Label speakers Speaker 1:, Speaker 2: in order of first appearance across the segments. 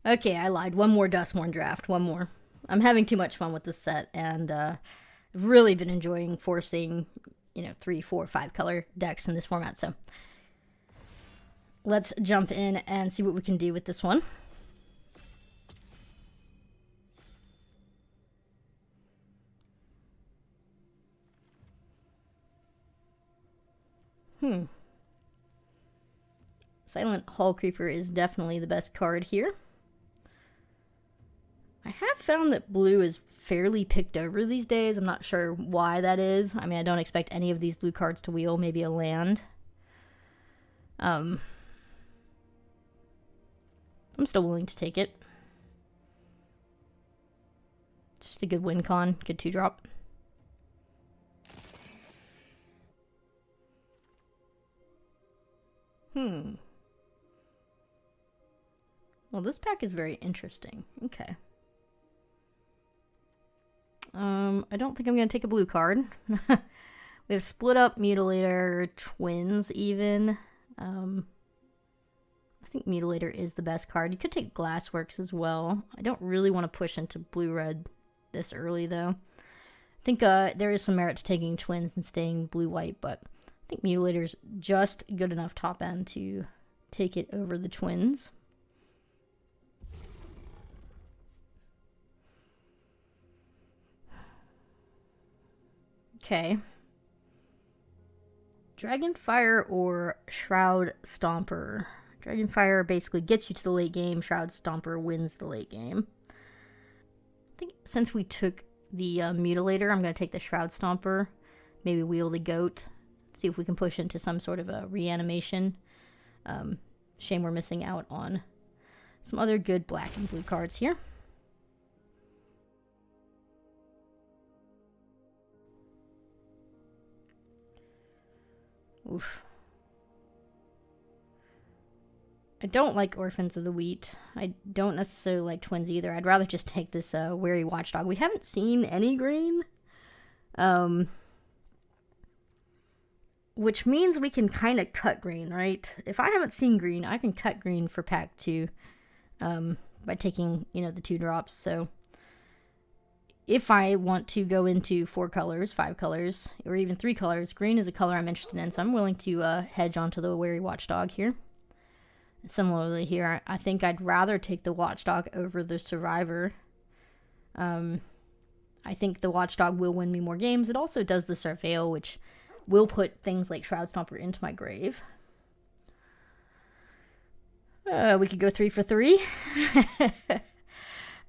Speaker 1: Okay, I lied. One more Dustmorn draft. One more. I'm having too much fun with this set, and I've really been enjoying forcing, 3, 4, 5 color decks in this format. So let's jump in and see what we can do with this one. Silent Hall Creeper is definitely the best card here. I have found that blue is fairly picked over these days. I'm not sure why that is. I mean, I don't expect any of these blue cards to wheel. Maybe a land. I'm still willing to take it. It's just a good win con. Good 2-drop. Well, this pack is very interesting. Okay. I don't think I'm going to take a blue card. We have Split Up, Mutilator, Twins even. I think Mutilator is the best card. You could take Glassworks as well. I don't really want to push into blue-red this early, though. I think there is some merit to taking Twins and staying blue-white, but I think Mutilator's just good enough top end to take it over the Twins. Okay. Dragonfire or Shroud Stomper. Dragonfire basically gets you to the late game. Shroud Stomper wins the late game. I think since we took the Mutilator, I'm going to take the Shroud Stomper. Maybe wheel the Goat. See if we can push into some sort of a reanimation. Shame we're missing out on some other good black and blue cards here. Oof. I don't like Orphans of the Wheat. I don't necessarily like Twins either. I'd rather just take this Wary Watchdog. We haven't seen any green. Which means we can kind of cut green, right? If I haven't seen green, I can cut green for pack 2 by taking, the 2-drops. So if I want to go into 4 colors, 5 colors, or even 3 colors, green is a color I'm interested in, so I'm willing to hedge onto the Wary Watchdog here. Similarly here, I think I'd rather take the Watchdog over the Survivor. I think the Watchdog will win me more games. It also does the Surveil, which will put things like Shroud Stomper into my grave. We could go 3 for 3.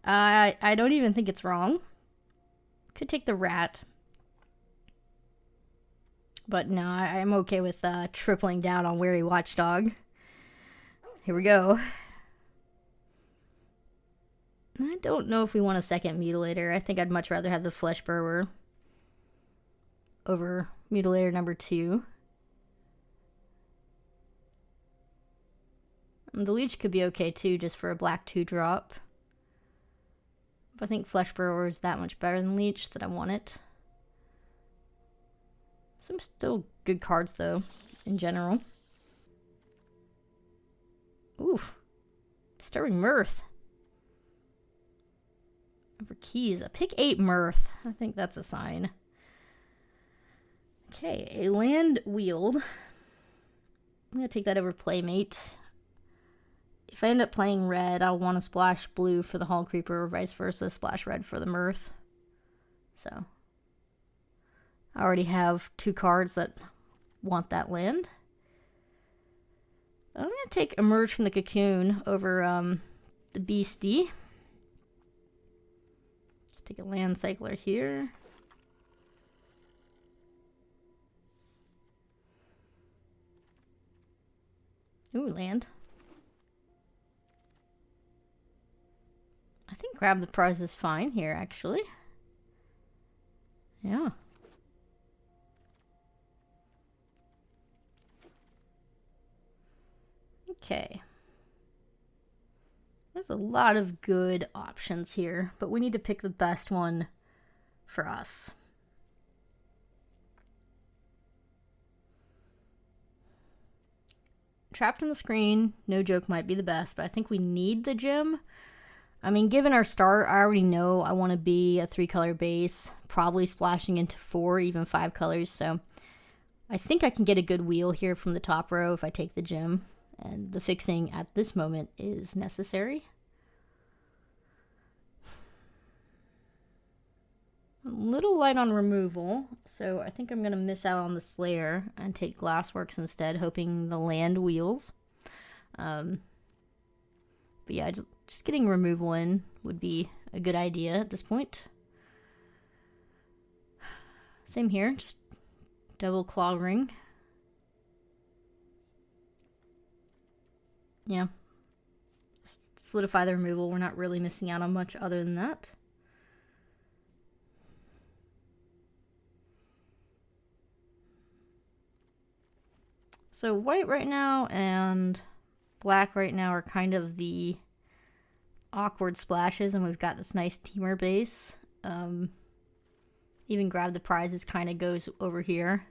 Speaker 1: I don't even think it's wrong. Could take the Rat. But no, I'm okay with tripling down on Wary Watchdog. Here we go. I don't know if we want a second Mutilator. I think I'd much rather have the Flesh Burrower over Mutilator number 2. And the Leech could be okay too, just for a black 2-drop. But I think Flesh Burrower is that much better than Leech that I want it. Some still good cards though, in general. Oof. Stirring Mirth. Over Keys. A pick 8 Mirth. I think that's a sign. Okay, a land wheeled. I'm going to take that over Playmate. If I end up playing red, I'll want to splash blue for the Hall Creeper or vice versa. Splash red for the Mirth. So, I already have 2 cards that want that land. I'm going to take Emerge from the Cocoon over the Beastie. Let's take a land cycler here. Ooh, land. I think Grab the Prize is fine here, actually. Yeah. Okay. There's a lot of good options here, but we need to pick the best one for us. Trapped in the Screen, no joke, might be the best, but I think we need the gem. I mean, given our start, I already know I want to be a 3-color base, probably splashing into 4, even 5 colors, so I think I can get a good wheel here from the top row if I take the gem, and the fixing at this moment is necessary. A little light on removal, so I think I'm going to miss out on the Slayer and take Glassworks instead, hoping the land wheels. But yeah, just getting removal in would be a good idea at this point. Same here, just double claw ring. Yeah. Just solidify the removal. We're not really missing out on much other than that. So white right now and black right now are kind of the awkward splashes, and we've got this nice teamer base. Even grab the prizes kind of goes over here.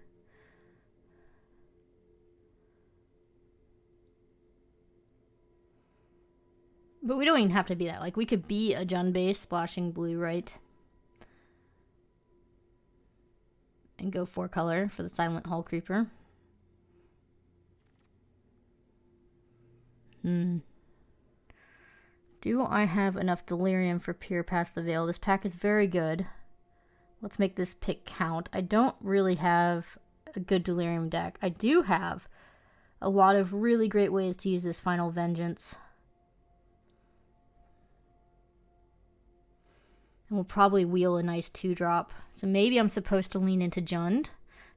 Speaker 1: But we don't even have to be that. Like, we could be a Jund base splashing blue, right? And go 4-color for the Silent Hall Creeper. Do I have enough Delirium for Peer Past the Veil? This pack is very good. Let's make this pick count. I don't really have a good Delirium deck. I do have a lot of really great ways to use this Final Vengeance. And we'll probably wheel a nice 2-drop. So maybe I'm supposed to lean into Jund,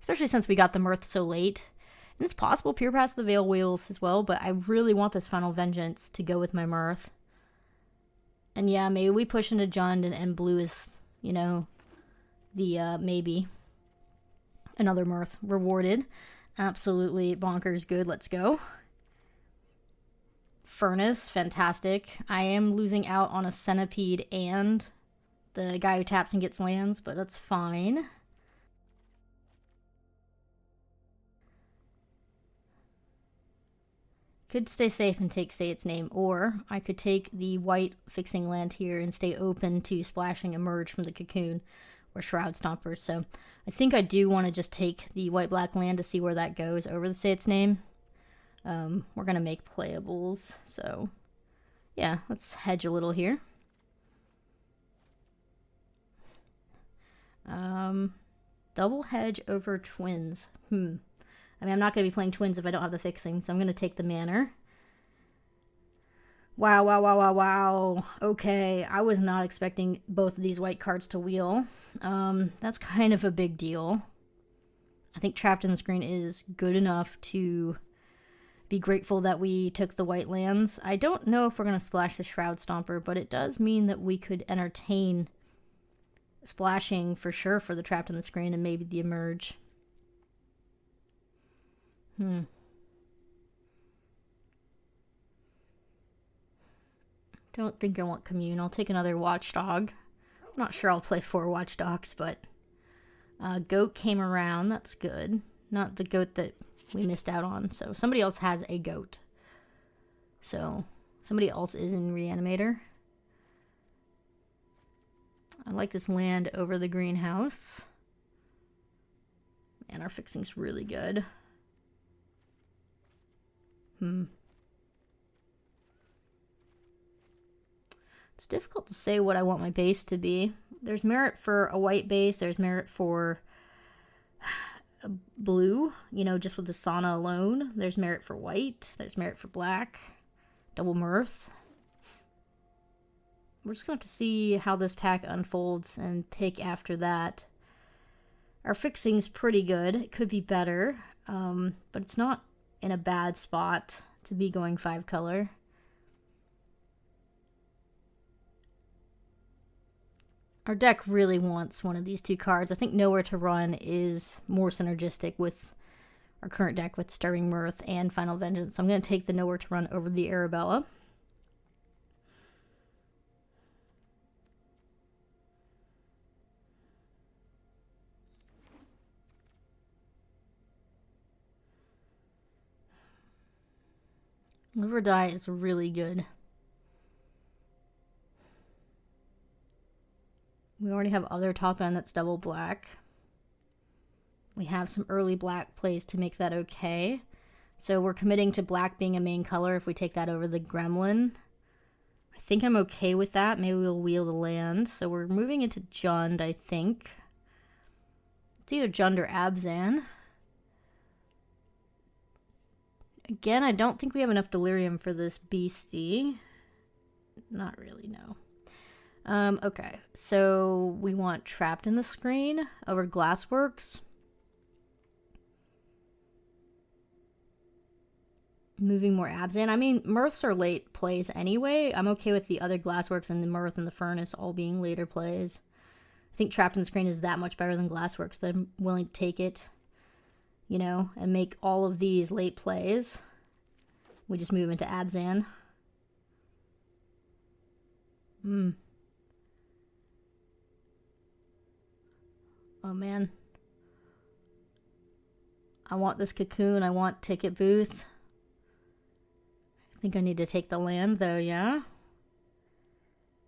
Speaker 1: especially since we got the Mirth so late. And it's possible Peer Past the Veil wheels as well, but I really want this Final Vengeance to go with my Mirth. And yeah, maybe we push into Jund and blue is, you know, the maybe another Mirth rewarded. Absolutely bonkers good. Let's go. Furnace, fantastic. I am losing out on a Centipede and the guy who taps and gets lands, but that's fine. Could stay safe and take Say Its Name, or I could take the white fixing land here and stay open to splashing Emerge from the Cocoon or Shroud Stomper. So I think I do want to just take the white-black land to see where that goes over the Say Its Name. We're going to make playables, so yeah, let's hedge a little here. Double hedge over Twins. I mean, I'm not going to be playing Twins if I don't have the fixing, so I'm going to take the Manor. Wow, wow, wow, wow, wow. Okay, I was not expecting both of these white cards to wheel. That's kind of a big deal. I think Trapped in the Screen is good enough to be grateful that we took the white lands. I don't know if we're going to splash the Shroud Stomper, but it does mean that we could entertain splashing for sure for the Trapped in the Screen and maybe the Emerge. Don't think I want Commune. I'll take another Watchdog. I'm not sure I'll play 4 Watchdogs, but Goat came around. That's good. Not the goat that we missed out on. So somebody else has a goat. So somebody else is in Reanimator. I like this land over the greenhouse. And our fixing's really good. It's difficult to say what I want my base to be. There's merit for a white base. There's merit for a blue, you know, just with the Sauna alone. There's merit for white. There's merit for black. Double Mirth. We're just going to have to see how this pack unfolds and pick after that. Our fixing's pretty good. It could be better, but it's not in a bad spot to be going 5-color. Our deck really wants one of these 2 cards. I think Nowhere to Run is more synergistic with our current deck with Stirring Mirth and Final Vengeance. So I'm going to take the Nowhere to Run over the Arabella. Liver dye is really good. We already have other top end that's double black. We have some early black plays to make that okay. So we're committing to black being a main color if we take that over the gremlin. I think I'm okay with that. Maybe we'll wheel the land. So we're moving into Jund, I think. It's either Jund or Abzan. Again, I don't think we have enough delirium for this beastie. Not really, no. Okay, so we want Trapped in the Screen over Glassworks. Moving more Abzan. I mean, Mirths are late plays anyway. I'm okay with the other Glassworks and the Mirth and the Furnace all being later plays. I think Trapped in the Screen is that much better than Glassworks that I'm willing to take it, you know, and make all of these late plays. We just move into Abzan. Oh man. I want this Cocoon. I want Ticket Booth. I think I need to take the land though, yeah?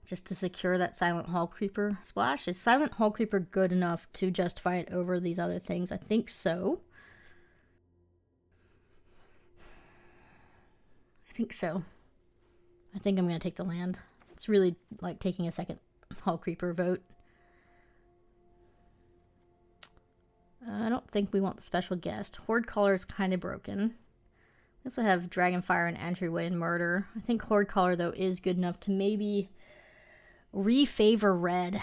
Speaker 1: Just to secure that Silent Hall Creeper splash. Is Silent Hall Creeper good enough to justify it over these other things? I think so. I think so. I think I'm going to take the land. It's really like taking a second Hall Creeper vote. I don't think we want the special guest. Horde Caller is kind of broken. We also have Dragonfire and Entryway and Murder. I think Horde Caller, though, is good enough to maybe re-favor red.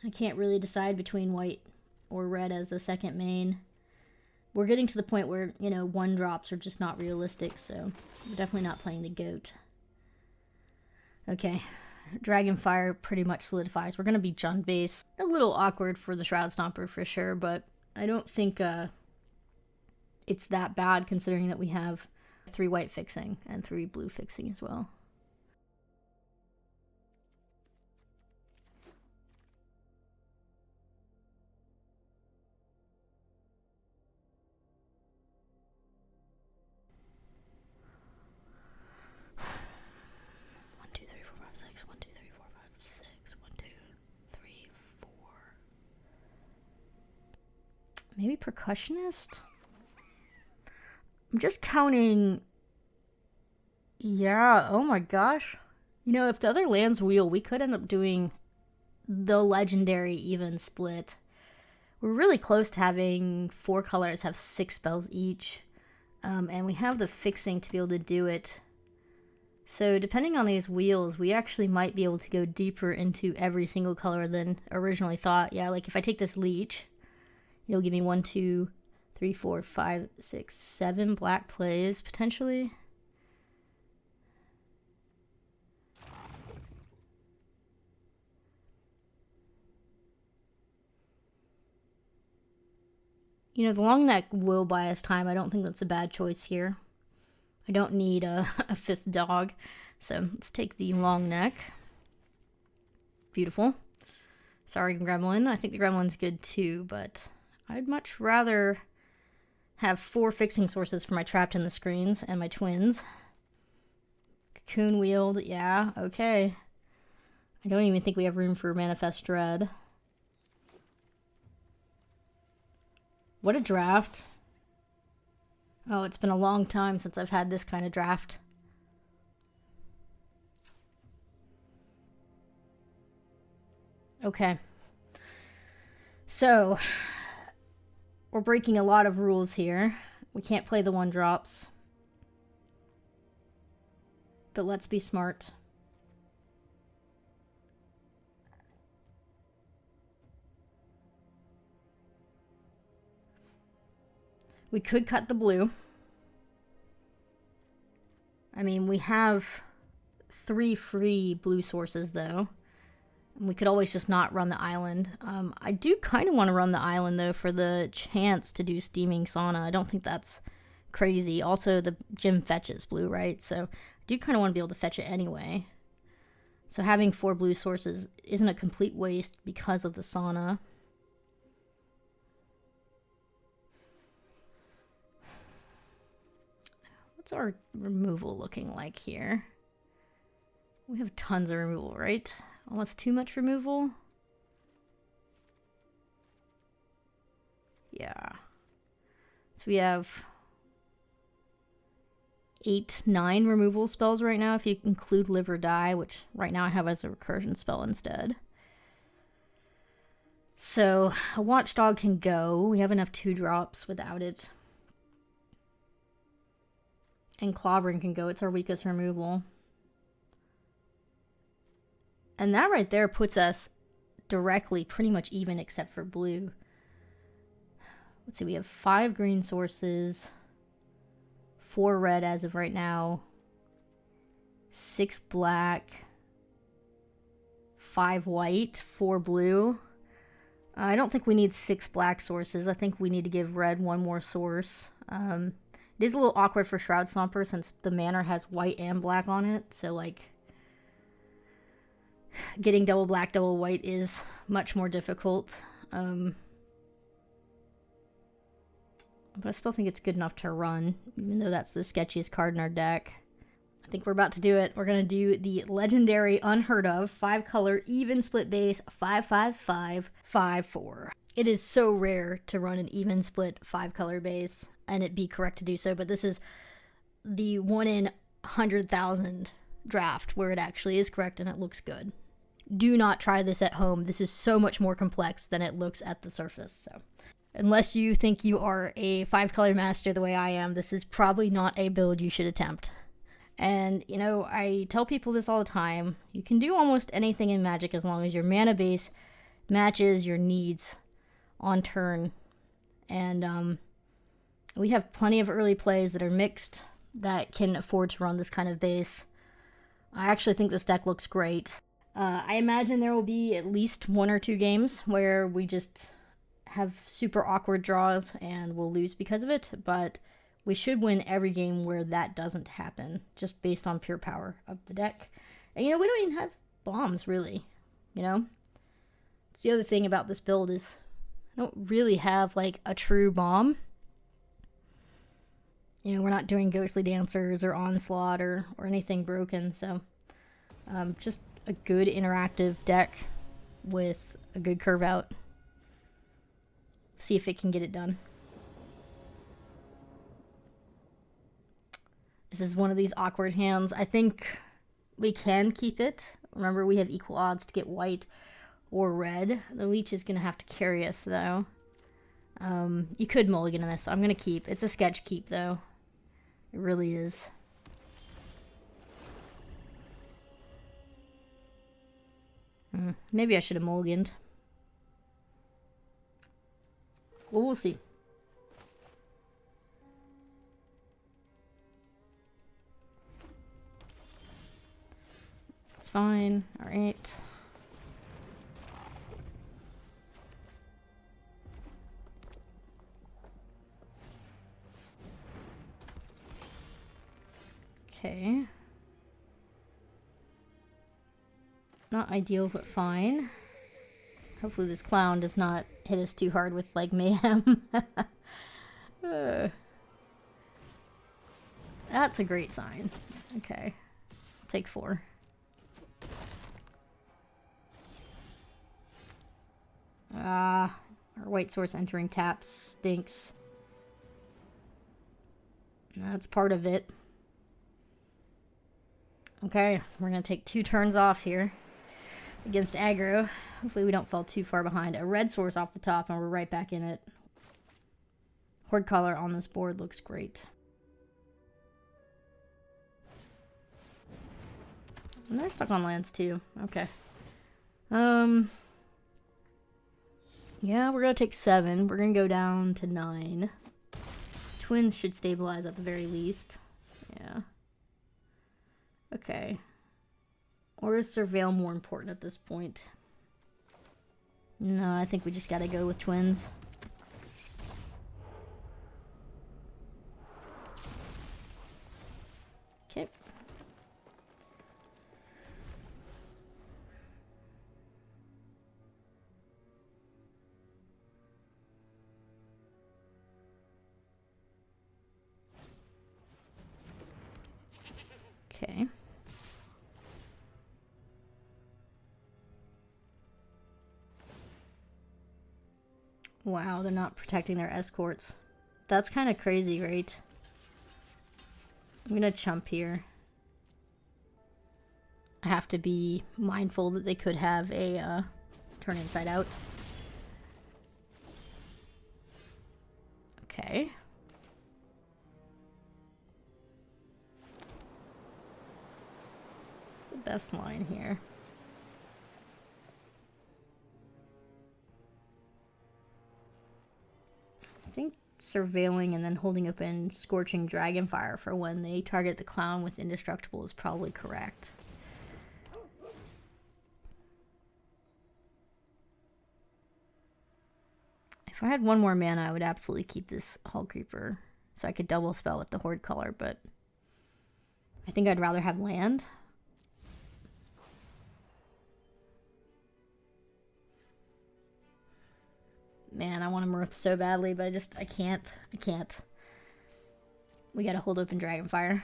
Speaker 1: I can't really decide between white or red as a second main. We're getting to the point where, you know, one drops are just not realistic, so we're definitely not playing the goat. Okay. Dragonfire pretty much solidifies. We're going to be Jund base. A little awkward for the Shroud Stomper for sure, but I don't think it's that bad considering that we have 3 white fixing and 3 blue fixing as well. Maybe Percussionist? I'm just counting. Yeah, oh my gosh. You know, if the other lands wheel, we could end up doing the legendary even split. We're really close to having 4 colors have 6 spells each. And we have the fixing to be able to do it. So depending on these wheels, we actually might be able to go deeper into every single color than originally thought. Yeah, like if I take this Leech, it'll give me 1, 2, 3, 4, 5, 6, 7 black plays, potentially. You know, the long neck will buy us time. I don't think that's a bad choice here. I don't need a 5th dog. So let's take the long neck. Beautiful. Sorry, Gremlin. I think the Gremlin's good too, but I'd much rather have 4 fixing sources for my Trapped in the Screens and my twins. Cocoon Wield, yeah, okay. I don't even think we have room for Manifest Dread. What a draft. Oh, it's been a long time since I've had this kind of draft. Okay. So, we're breaking a lot of rules here. We can't play the 1-drops. But let's be smart. We could cut the blue. I mean, we have 3 free blue sources, though. We could always just not run the island. I do kind of want to run the island, though, for the chance to do Steaming Sauna. I don't think that's crazy. Also, the gym fetches blue, right? So I do kind of want to be able to fetch it anyway. So having 4 blue sources isn't a complete waste because of the sauna. What's our removal looking like here? We have tons of removal, right? Almost too much removal. Yeah. So we have 8, 9 removal spells right now if you include Live or Die, which right now I have as a recursion spell instead. So a Watchdog can go. We have enough 2-drops without it. And Clobbering can go. It's our weakest removal. And that right there puts us directly pretty much even except for blue. Let's see, we have 5 green sources, 4 red as of right now, 6 black, 5 white, 4 blue. I don't think we need 6 black sources. I think we need to give red 1 more source. It is a little awkward for Shroud Stomper since the manor has white and black on it. So, like, getting double black, double white is much more difficult. But I still think it's good enough to run, even though that's the sketchiest card in our deck. I think we're about to do it. We're going to do the legendary, unheard of, 5-color, even split base, 5/5/5, 5/4. It is so rare to run an even split 5-color base, and it be correct to do so, but this is the 1 in 100,000 draft where it actually is correct and it looks good. Do not try this at home. This is so much more complex than it looks at the surface, so... Unless you think you are a 5-color master the way I am, this is probably not a build you should attempt. And, you know, I tell people this all the time. You can do almost anything in Magic as long as your mana base matches your needs on turn. And we have plenty of early plays that are mixed that can afford to run this kind of base. I actually think this deck looks great. I imagine there will be at least 1 or 2 games where we just have super awkward draws and we'll lose because of it, but we should win every game where that doesn't happen, just based on pure power of the deck. And, you know, we don't even have bombs, really, you know? It's the other thing about this build is I don't really have, like, a true bomb. You know, we're not doing Ghostly Dancers or Onslaught or anything broken, so just a good interactive deck with a good curve out. See if it can get it done. This is one of these awkward hands. I think we can keep it. Remember, we have equal odds to get white or red. The leech is going to have to carry us, though. You could mulligan in this, so I'm going to keep. It's a sketch keep, though. It really is. Maybe I should have mulliganed. Well, we'll see. It's fine. All right. Okay. Not ideal, but fine. Hopefully this clown does not hit us too hard with, like, mayhem. That's a great sign. Okay. Take 4. Our white source entering taps stinks. That's part of it. Okay, we're going to take 2 turns off here against aggro. Hopefully we don't fall too far behind. A red source off the top and we're right back in it. Horde Caller on this board looks great. And they're stuck on lands too. Okay. Yeah, we're going to take 7. We're going to go down to 9. Twins should stabilize at the very least. Yeah. Okay. Or is Surveil more important at this point? No, I think we just gotta go with Twins. Okay. Wow, they're not protecting their escorts. That's kind of crazy, right? I'm gonna chump here. I have to be mindful that they could have a turn inside out. Okay. What's the best line here? I think surveilling and then holding open Scorching Dragonfire for when they target the clown with Indestructible is probably correct. If I had one more mana, I would absolutely keep this Hull Creeper so I could double spell with the Horde color, but I think I'd rather have land. Man, I want a Mirth so badly, but I can't. We gotta hold open Dragonfire.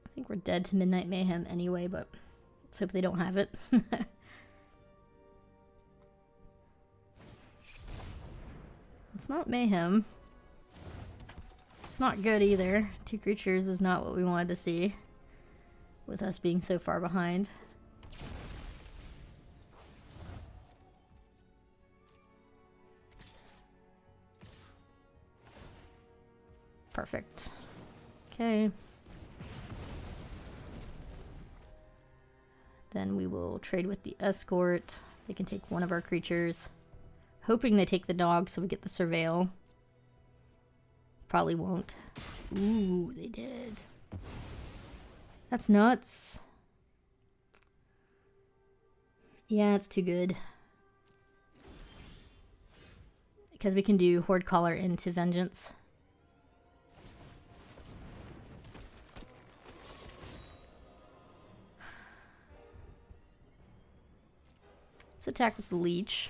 Speaker 1: I think we're dead to Midnight Mayhem anyway, but let's hope they don't have it. It's not Mayhem. It's not good either. 2 creatures is not what we wanted to see, with us being so far behind. Perfect. Okay. Then we will trade with the escort. They can take one of our creatures. Hoping they take the dog so we get the surveil. Probably won't. Ooh, they did. That's nuts. Yeah, it's too good. Because we can do Horde Caller into Vengeance. Let's attack with the Leech.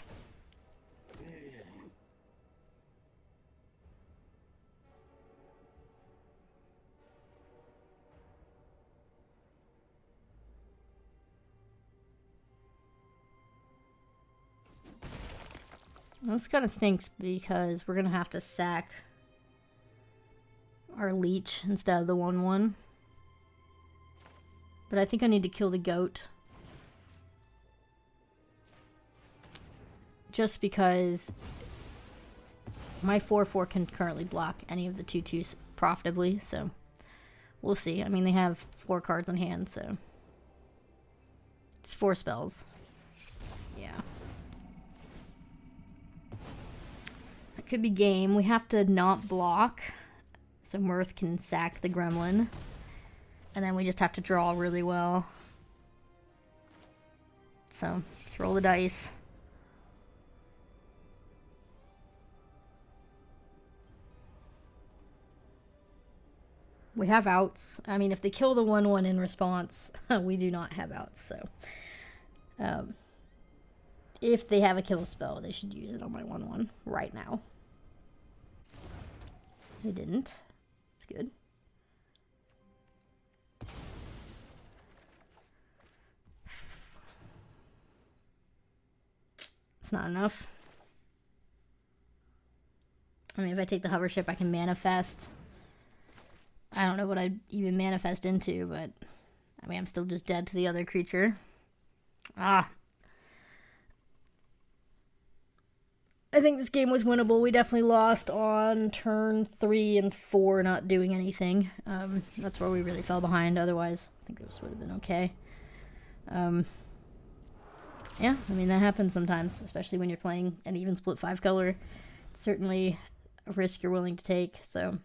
Speaker 1: This kind of stinks because we're going to have to sack our Leech instead of the 1/1. But I think I need to kill the goat. Just because my 4/4 can currently block any of the 2/2s profitably, so we'll see. I mean, they have 4 cards in hand, so it's 4 spells. Yeah. It could be game. We have to not block so Mirth can sack the gremlin. And then we just have to draw really well. So, let's roll the dice. We have outs. I mean, if they kill the 1/1 in response, we do not have outs, so. If they have a kill spell, they should use it on my 1/1 right now. They didn't. It's good. It's not enough. I mean, if I take the hover ship, I can manifest. I don't know what I'd even manifest into, but I mean, I'm still just dead to the other creature. Ah. I think this game was winnable. We definitely lost on turn 3 and 4 not doing anything. That's where we really fell behind. Otherwise, I think this would have been okay. Yeah, I mean, that happens sometimes, especially when you're playing an even split 5 color. It's certainly a risk you're willing to take, so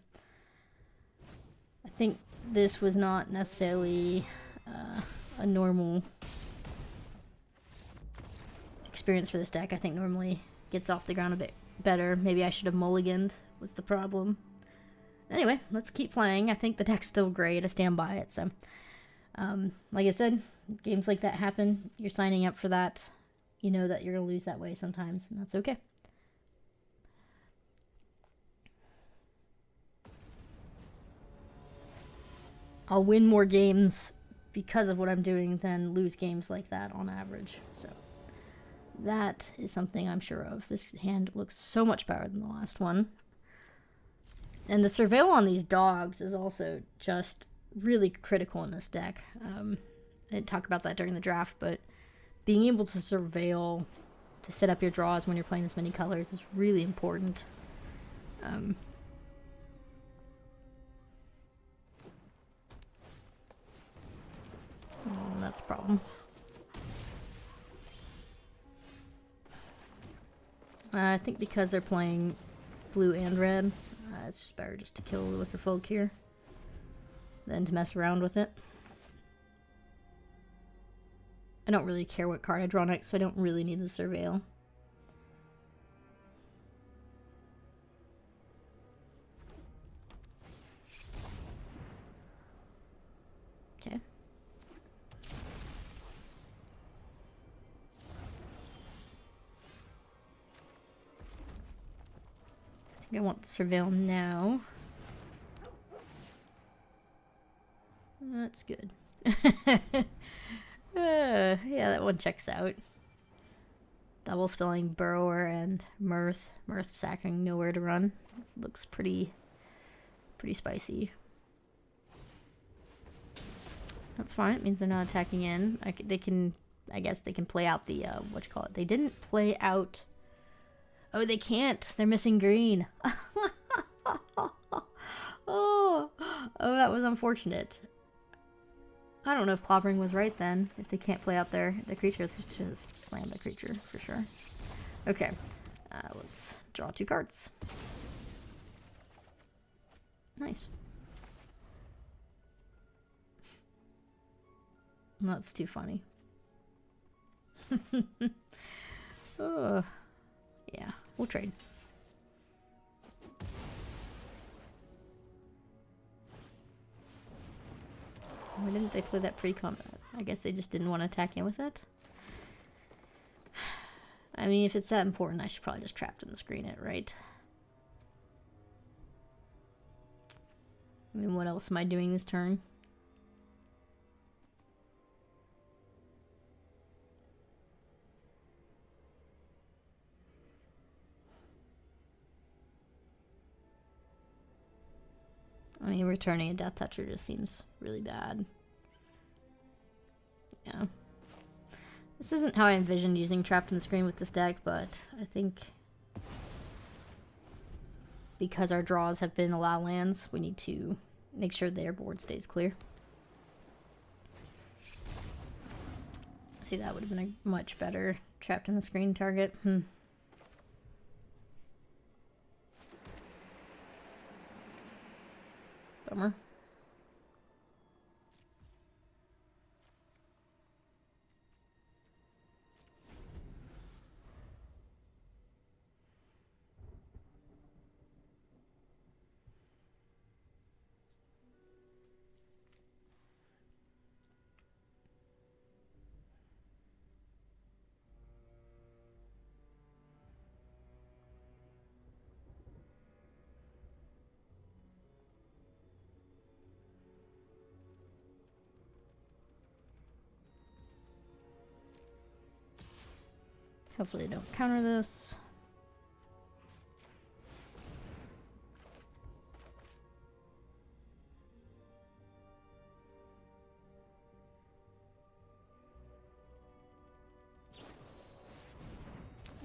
Speaker 1: I think this was not necessarily a normal experience for this deck. I think normally gets off the ground a bit better. Maybe I should have mulliganed was the problem. Anyway, let's keep playing. I think the deck's still great. I stand by it. So, like I said, games like that happen. You're signing up for that. You know that you're going to lose that way sometimes, and that's okay. I'll win more games because of what I'm doing than lose games like that on average. So that is something I'm sure of. This hand looks so much better than the last one. And the surveil on these dogs is also just really critical in this deck. I didn't talk about that during the draft, but being able to surveil to set up your draws when you're playing this many colors is really important. Oh, that's a problem. I think because they're playing blue and red, it's just better just to kill the Wicker Folk here than to mess around with it. I don't really care what card I draw next, so I don't really need the surveil. Okay. I think I want the surveil now. That's good. Yeah, that one checks out. Double spelling Burrower and Mirth. Mirth sacking nowhere to run. Looks pretty spicy. That's fine. It means they're not attacking in. I guess they can play out the, whatchamacallit. They didn't play out... Oh, they can't. They're missing green. Oh, that was unfortunate. I don't know if clobbering was right then. If they can't play out their creature, they should just slam the creature for sure. Okay, let's draw 2 cards. Nice. That's too funny. Oh, yeah, we'll trade. Why didn't they play that pre-combat? I guess they just didn't want to attack in with it. I mean, if it's that important, I should probably just trap them and screen it, right? I mean, what else am I doing this turn? I mean, returning a Death Toucher just seems really bad. Yeah. This isn't how I envisioned using Trapped in the Screen with this deck, but I think because our draws have been allow lands, we need to make sure their board stays clear. I think that would have been a much better Trapped in the Screen target. Bummer. Hopefully they don't counter this.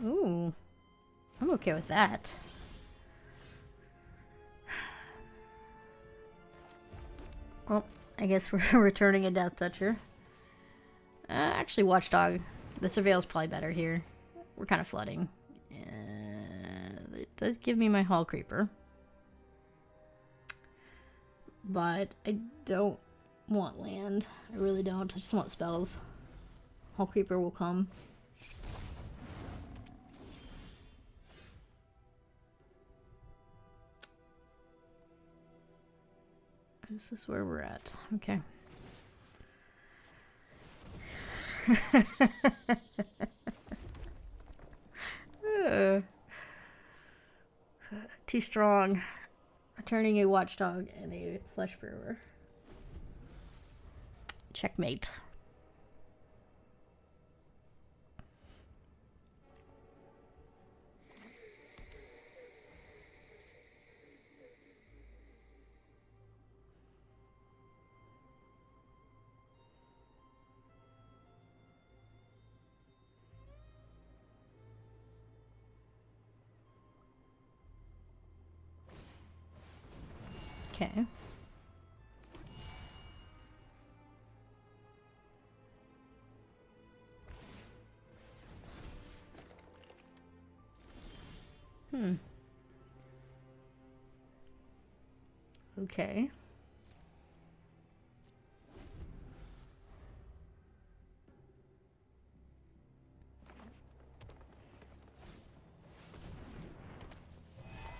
Speaker 1: Ooh, I'm okay with that. Well, I guess we're returning a Death Toucher. Actually, Watchdog. The Surveil's probably better here. We're kind of flooding. It does give me my Hall Creeper. But I don't want land. I really don't. I just want spells. Hall Creeper will come. This is where we're at. Okay. Too strong. Turning a Watchdog and a Flesh Brewer. Checkmate. Okay. Okay.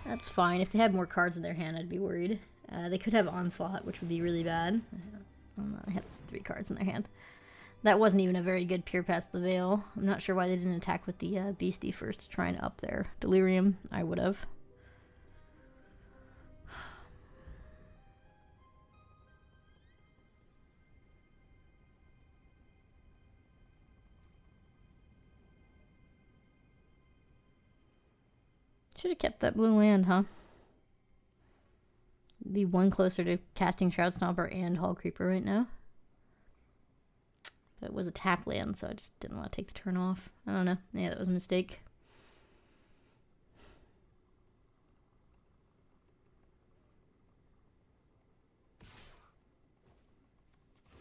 Speaker 1: That's fine. If they had more cards in their hand, I'd be worried. They could have Onslaught, which would be really bad. They have 3 cards in their hand. That wasn't even a very good Peer Past the Veil. I'm not sure why they didn't attack with the Beastie first to try and up their Delirium. I would have. Should have kept that blue land, huh? Be one closer to casting Shroud Stomper and Hall Creeper right now. But it was a tap land, so I just didn't want to take the turn off. I don't know. Yeah, that was a mistake.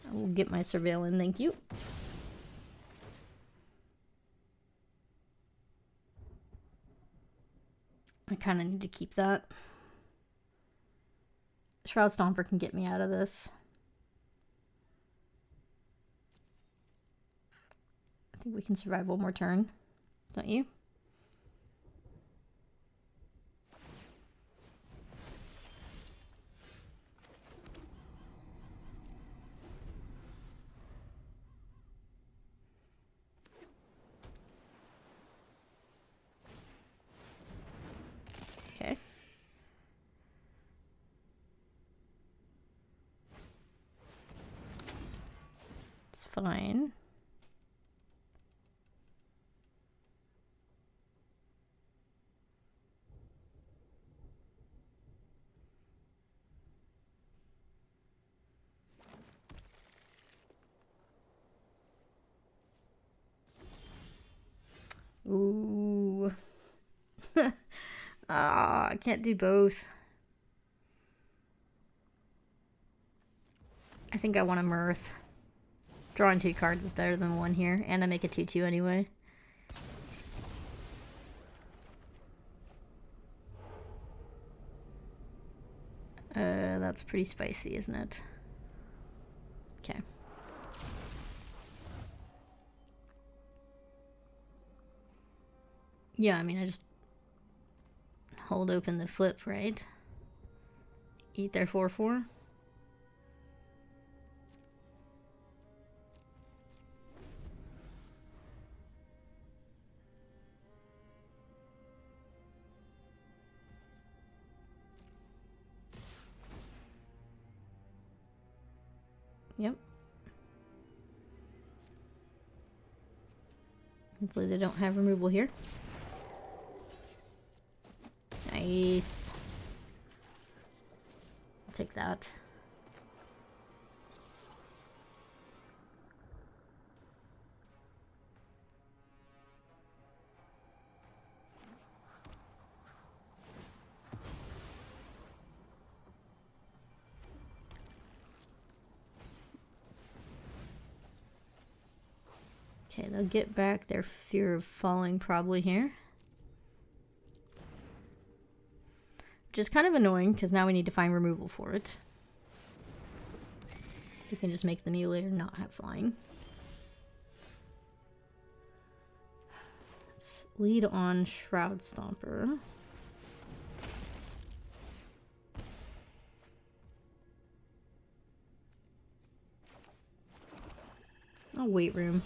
Speaker 1: I will get my Surveillance, thank you. I kind of need to keep that. Shroud Stomper can get me out of this. I think we can survive one more turn, don't you? Okay. It's fine. Ooh. Ah, I can't do both. I think I want a Mirth. Drawing 2 cards is better than 1 here, and I make a 2/2 anyway. That's pretty spicy, isn't it? Okay. Yeah, I mean, I just hold open the flip, right? Eat their 4/4. Yep. Hopefully they don't have removal here. Nice. I'll take that. Okay, they'll get back their Fear of Falling probably here. Which is kind of annoying, because now we need to find removal for it. You can just make the Mutilator not have flying. Let's lead on Shroud Stomper. I'll wait room.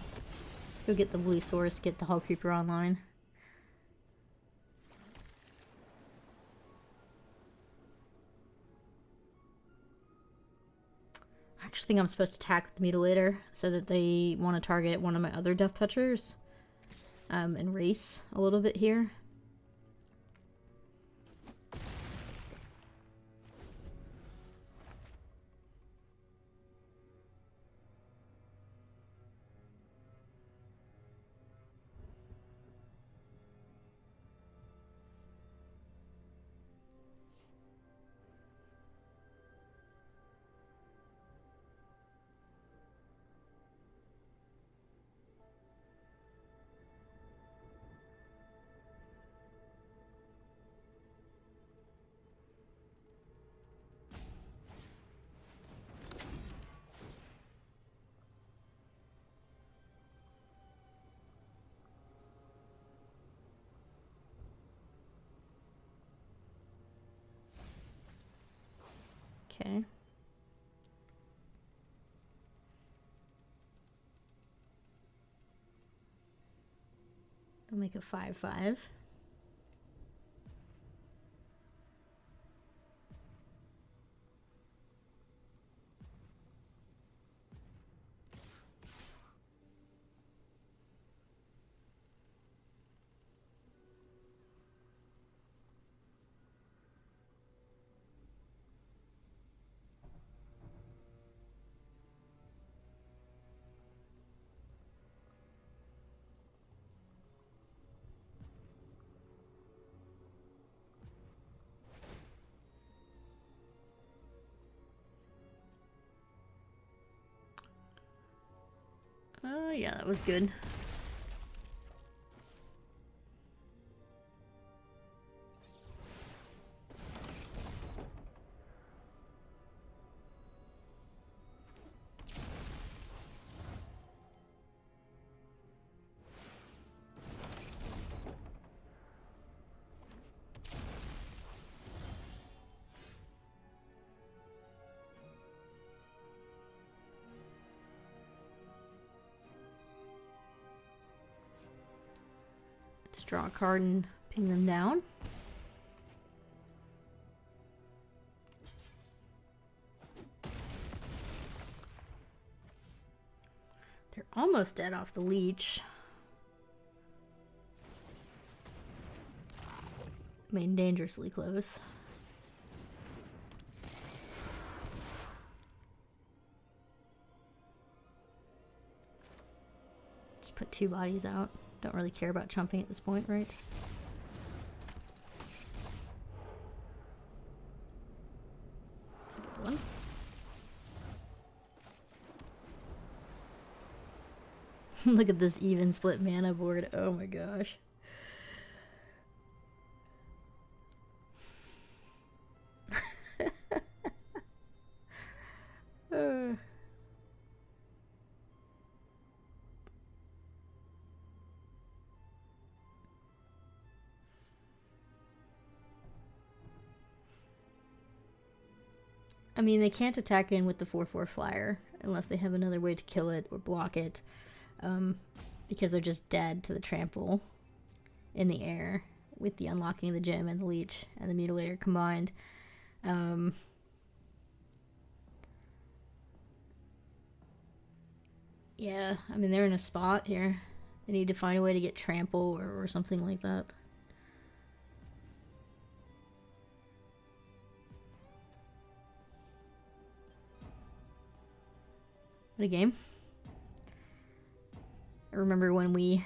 Speaker 1: Let's go get the Blue Source, get the Hall Creeper online. I actually think I'm supposed to attack with the Mutilator so that they want to target one of my other Death Touchers. And race a little bit here. Okay. I'll make a 5/5. Oh, yeah, that was good. Let's draw a card and ping them down. They're almost dead off the leech. I mean, dangerously close. Just put 2 bodies out. Don't really care about chumping at this point, right? That's a good one. Look at this even split mana board. Oh my gosh. I mean, they can't attack in with the 4/4 flyer unless they have another way to kill it or block it, because they're just dead to the trample in the air with the unlocking of the gem and the leech and the mutilator combined. Yeah, I mean, they're in a spot here. They need to find a way to get trample or something like that. What a game. I remember when we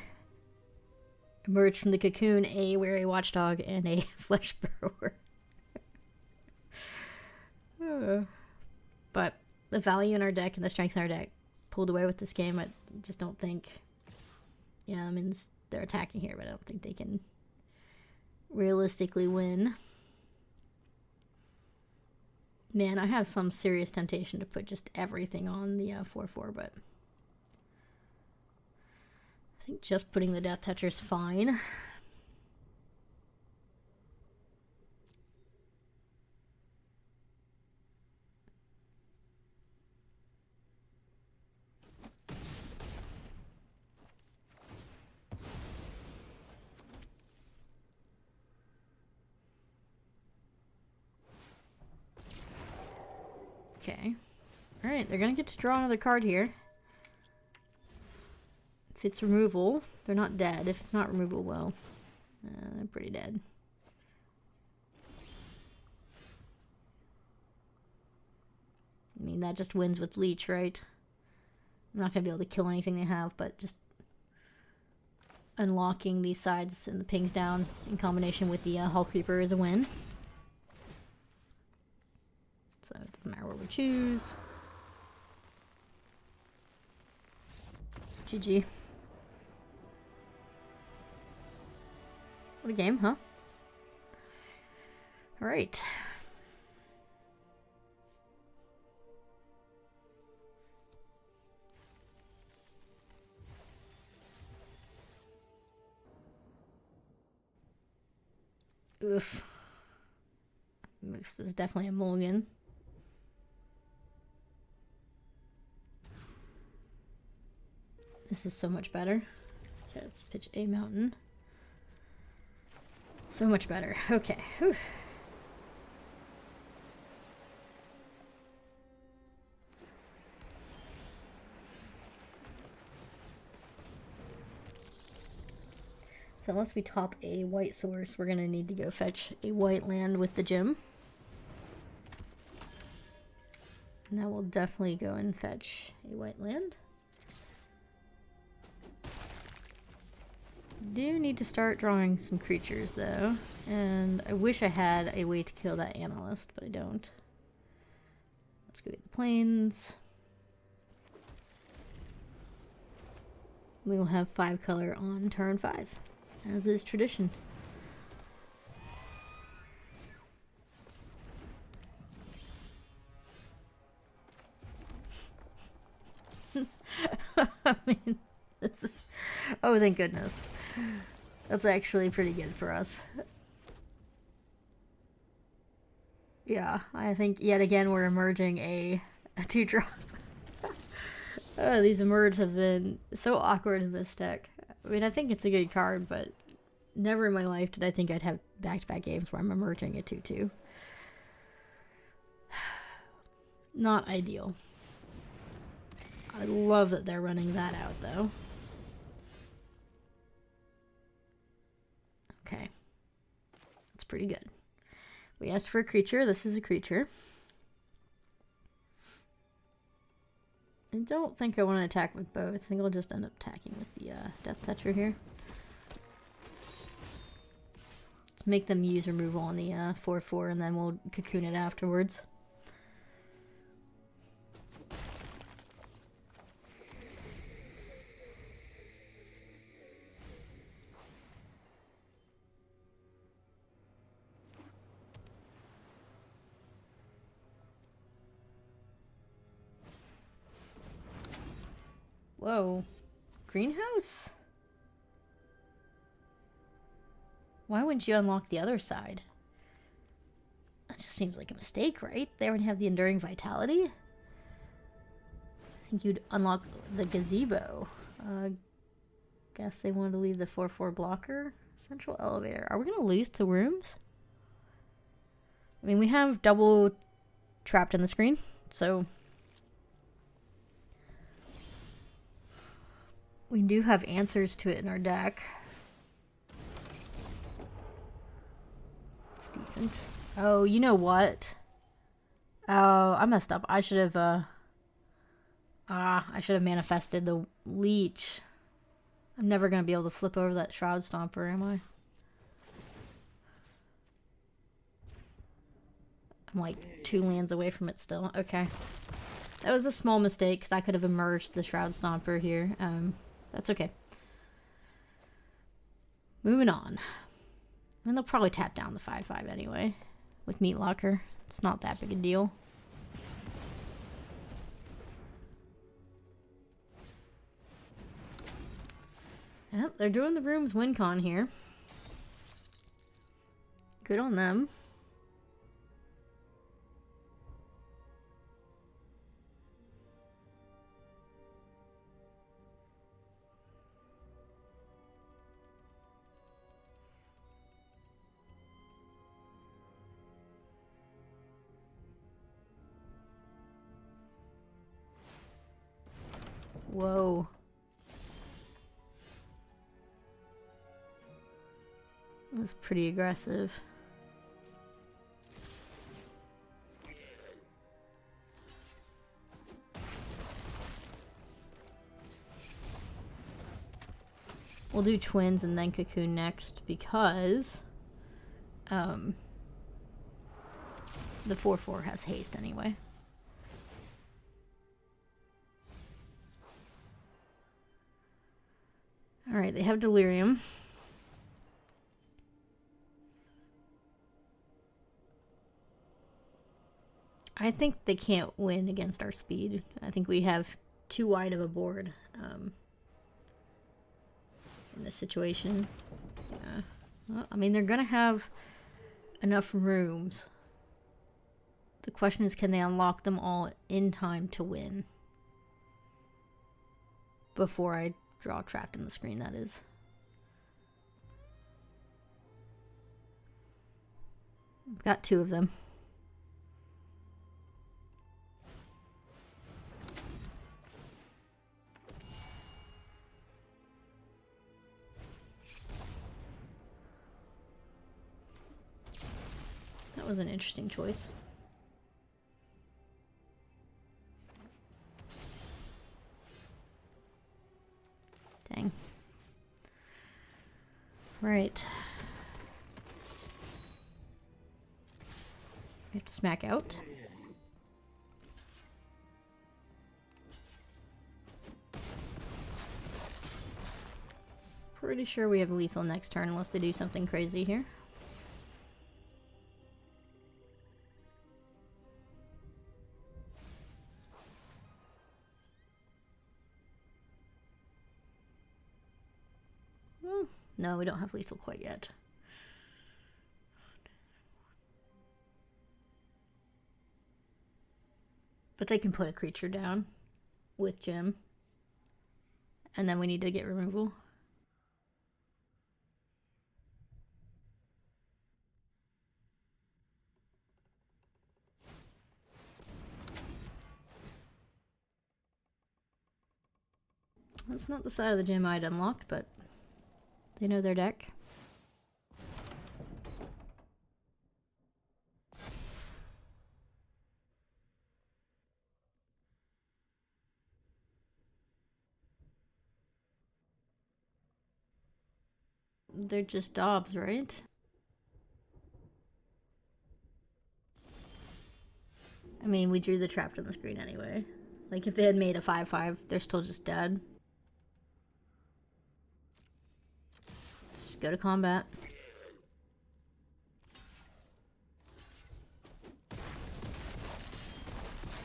Speaker 1: emerged from the cocoon, a wary watchdog and a flesh burrower. But the value in our deck and the strength in our deck pulled away with this game. I just don't think... Yeah, I mean, they're attacking here, but I don't think they can realistically win. Man, I have some serious temptation to put just everything on the 4/4, but I think just putting the Death Toucher is fine. Okay. Alright, they're gonna get to draw another card here. If it's removal, they're not dead. If it's not removal, well, they're pretty dead. I mean, that just wins with Leech, right? I'm not gonna be able to kill anything they have, but just unlocking these sides and the pings down in combination with the Hull Creeper is a win. So it doesn't matter what we choose. GG. What a game, huh? Alright. Oof. This is definitely a mulligan. This is so much better. Okay, let's pitch a mountain. So much better. Okay. Whew. So unless we top a white source, we're going to need to go fetch a white land with the gem. And that will definitely go and fetch a white land. Do need to start drawing some creatures though, and I wish I had a way to kill that analyst, but I don't. Let's go get the plains. We will have 5 color on turn 5, as is tradition. I mean, this is... Oh, thank goodness. That's actually pretty good for us. Yeah, I think yet again we're emerging a 2-drop. These emerge have been so awkward in this deck. I mean, I think it's a good card, but never in my life did I think I'd have back-to-back games where I'm emerging a 2-2. Not ideal. I love that they're running that out, though. Okay. That's pretty good. We asked for a creature. This is a creature. I don't think I want to attack with both. I think I'll just end up attacking with the Death Toucher here. Let's make them use removal on the 4/4, and then we'll cocoon it afterwards. Whoa. Greenhouse? Why wouldn't you unlock the other side? That just seems like a mistake, right? They already have the Enduring Vitality. I think you'd unlock the gazebo. Guess they wanted to leave the 4/4 blocker. Central elevator. Are we going to lose to rooms? I mean, we have double trapped in the screen, so... We do have answers to it in our deck. It's decent. Oh, you know what? Oh, I messed up. I should have, I should have manifested the leech. I'm never going to be able to flip over that Shroud Stomper, am I? I'm like 2 lands away from it still. Okay. That was a small mistake because I could have emerged the Shroud Stomper here. That's okay. Moving on. I mean, they'll probably tap down the 5/5 anyway with Meat Locker. It's not that big a deal. Yep, they're doing the rooms win con here. Good on them. Whoa. It was pretty aggressive. We'll do twins and then cocoon next because the 4/4 has haste anyway. Alright, they have delirium. I think they can't win against our speed. I think we have too wide of a board in this situation. Yeah. Well, I mean, they're gonna have enough rooms. The question is, can they unlock them all in time to win? Before I draw trapped in the screen, that is. I've got 2 of them. That was an interesting choice. Dang. Right. We have to smack out. Pretty sure we have lethal next turn unless they do something crazy here. No, we don't have lethal quite yet. But they can put a creature down with Gem. And then we need to get removal. That's not the side of the gem I'd unlock, but they know their deck. They're just Dobbs, right? I mean, we drew the trapped on the screen anyway. Like, if they had made a 5/5, they're still just dead. Just go to combat.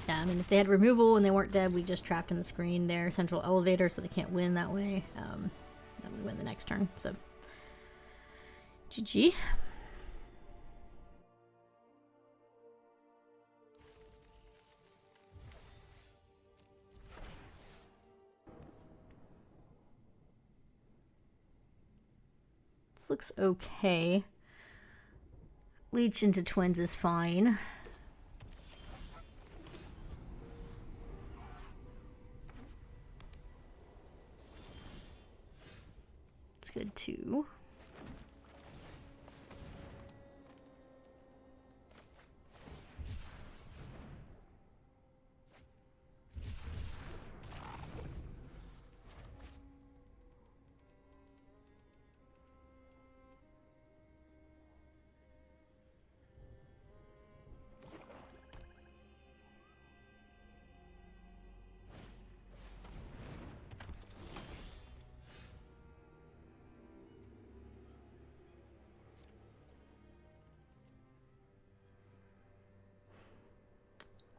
Speaker 1: Yeah, I mean, if they had removal and they weren't dead, we just trapped in the screen their central elevator, so they can't win that way. Then we win the next turn, so... GG. This looks okay. Leech into twins is fine. It's good too.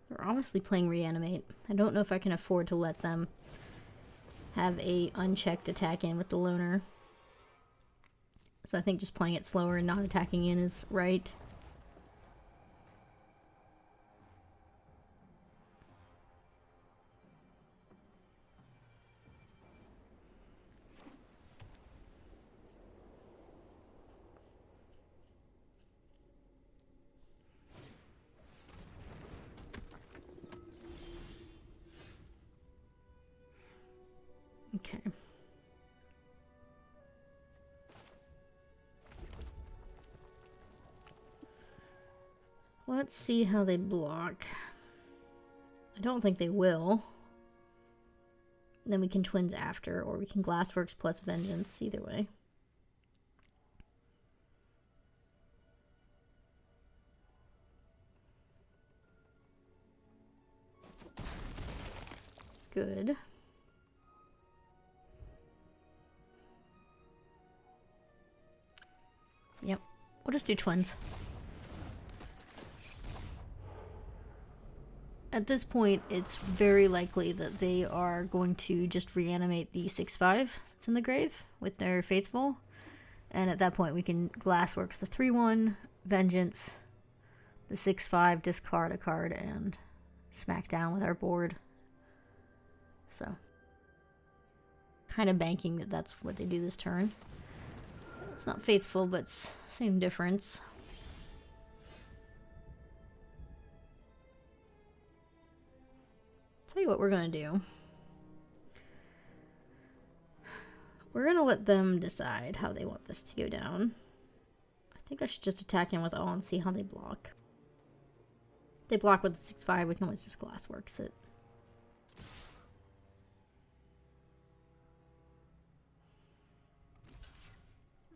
Speaker 1: They're obviously playing Reanimate. I don't know if I can afford to let them have a unchecked attack in with the Loner. So I think just playing it slower and not attacking in is right. Okay. Let's see how they block. I don't think they will. Then we can twins after, or we can Glassworks plus Vengeance, either way. Good. Yep, we'll just do twins. At this point, it's very likely that they are going to just reanimate the 6/5 that's in the grave with their Faithful. And at that point, we can Glassworks the 3/1, Vengeance, the 6/5, discard a card, and smack down with our board. So, kind of banking that that's what they do this turn. It's not Faithful, but same difference. Tell you what we're gonna do. We're gonna let them decide how they want this to go down. I think I should just attack in with all and see how they block. If they block with the 6/5, we can always just Glassworks it.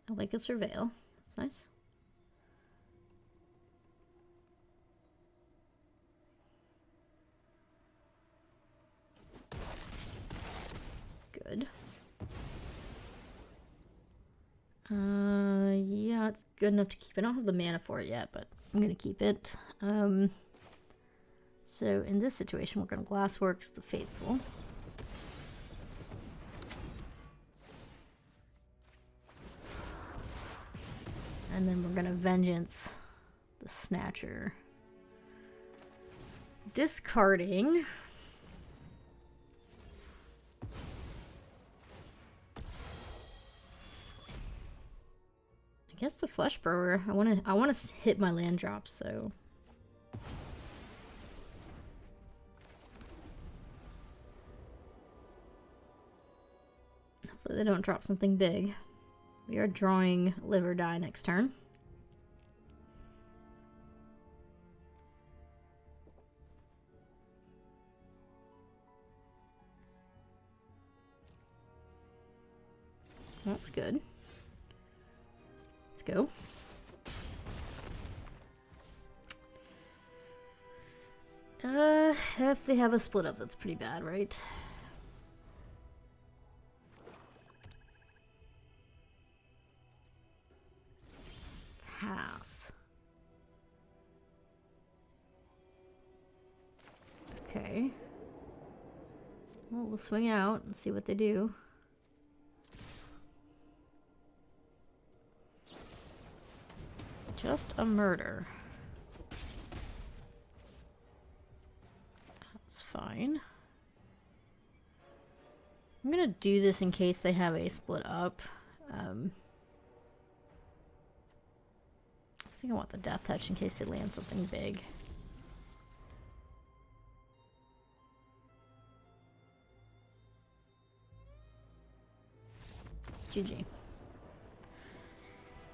Speaker 1: I like a Surveil. That's nice. Good. Yeah, it's good enough to keep. I don't have the mana for it yet, but I'm gonna keep it. So in this situation, we're gonna Glassworks the Faithful. And then we're gonna Vengeance the Snatcher. Discarding. I guess the Flesh Burrower. I wanna hit my land drops, so hopefully they don't drop something big. We are drawing Live or Die next turn. That's good. Let's go. If they have a split up, that's pretty bad, right? Pass. Okay. Well, we'll swing out and see what they do. Just a murder. That's fine. I'm gonna do this in case they have a split up. I think I want the Death Touch in case they land something big. GG.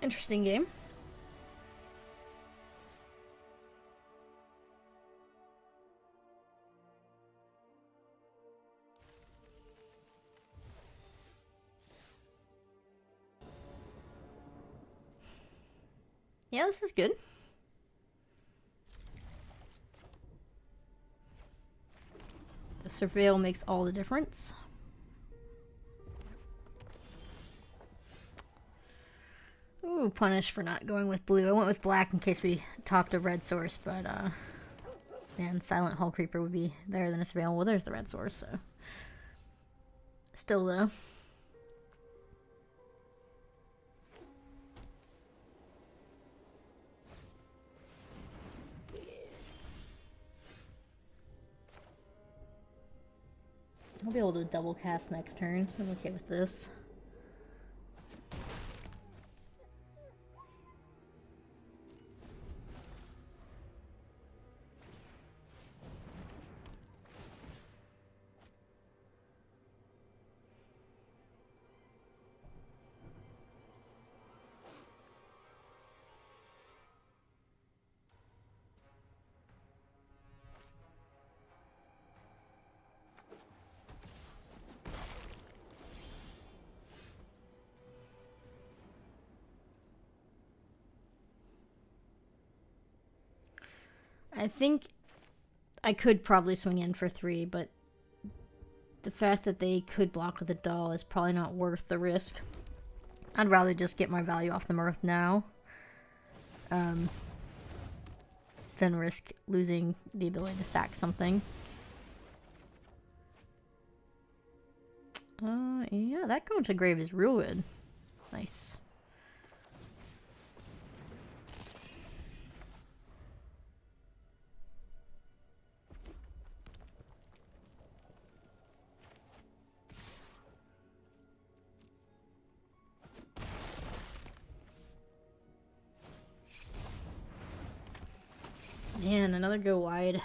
Speaker 1: Interesting game. Yeah, this is good. The Surveil makes all the difference. Ooh, punish for not going with blue. I went with black in case we topped a red source, but man, Silent Hull Creeper would be better than a Surveil. Well, there's the red source, so still though. I'll be able to double cast next turn. I'm okay with this. I think I could probably swing in for 3, but the fact that they could block with a doll is probably not worth the risk. I'd rather just get my value off the Mirth now than risk losing the ability to sack something. Yeah, that going to grave is real good. Nice. Man, another go wide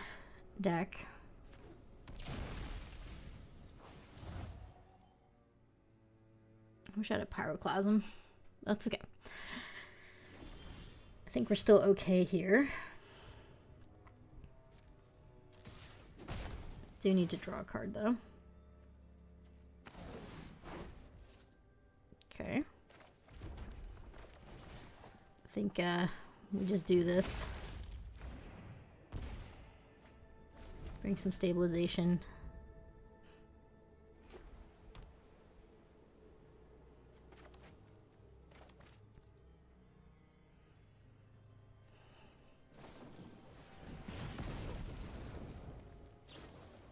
Speaker 1: deck. I wish I had a Pyroclasm. That's okay. I think we're still okay here. Do need to draw a card though. Okay. I think we just do this. Bring some stabilization.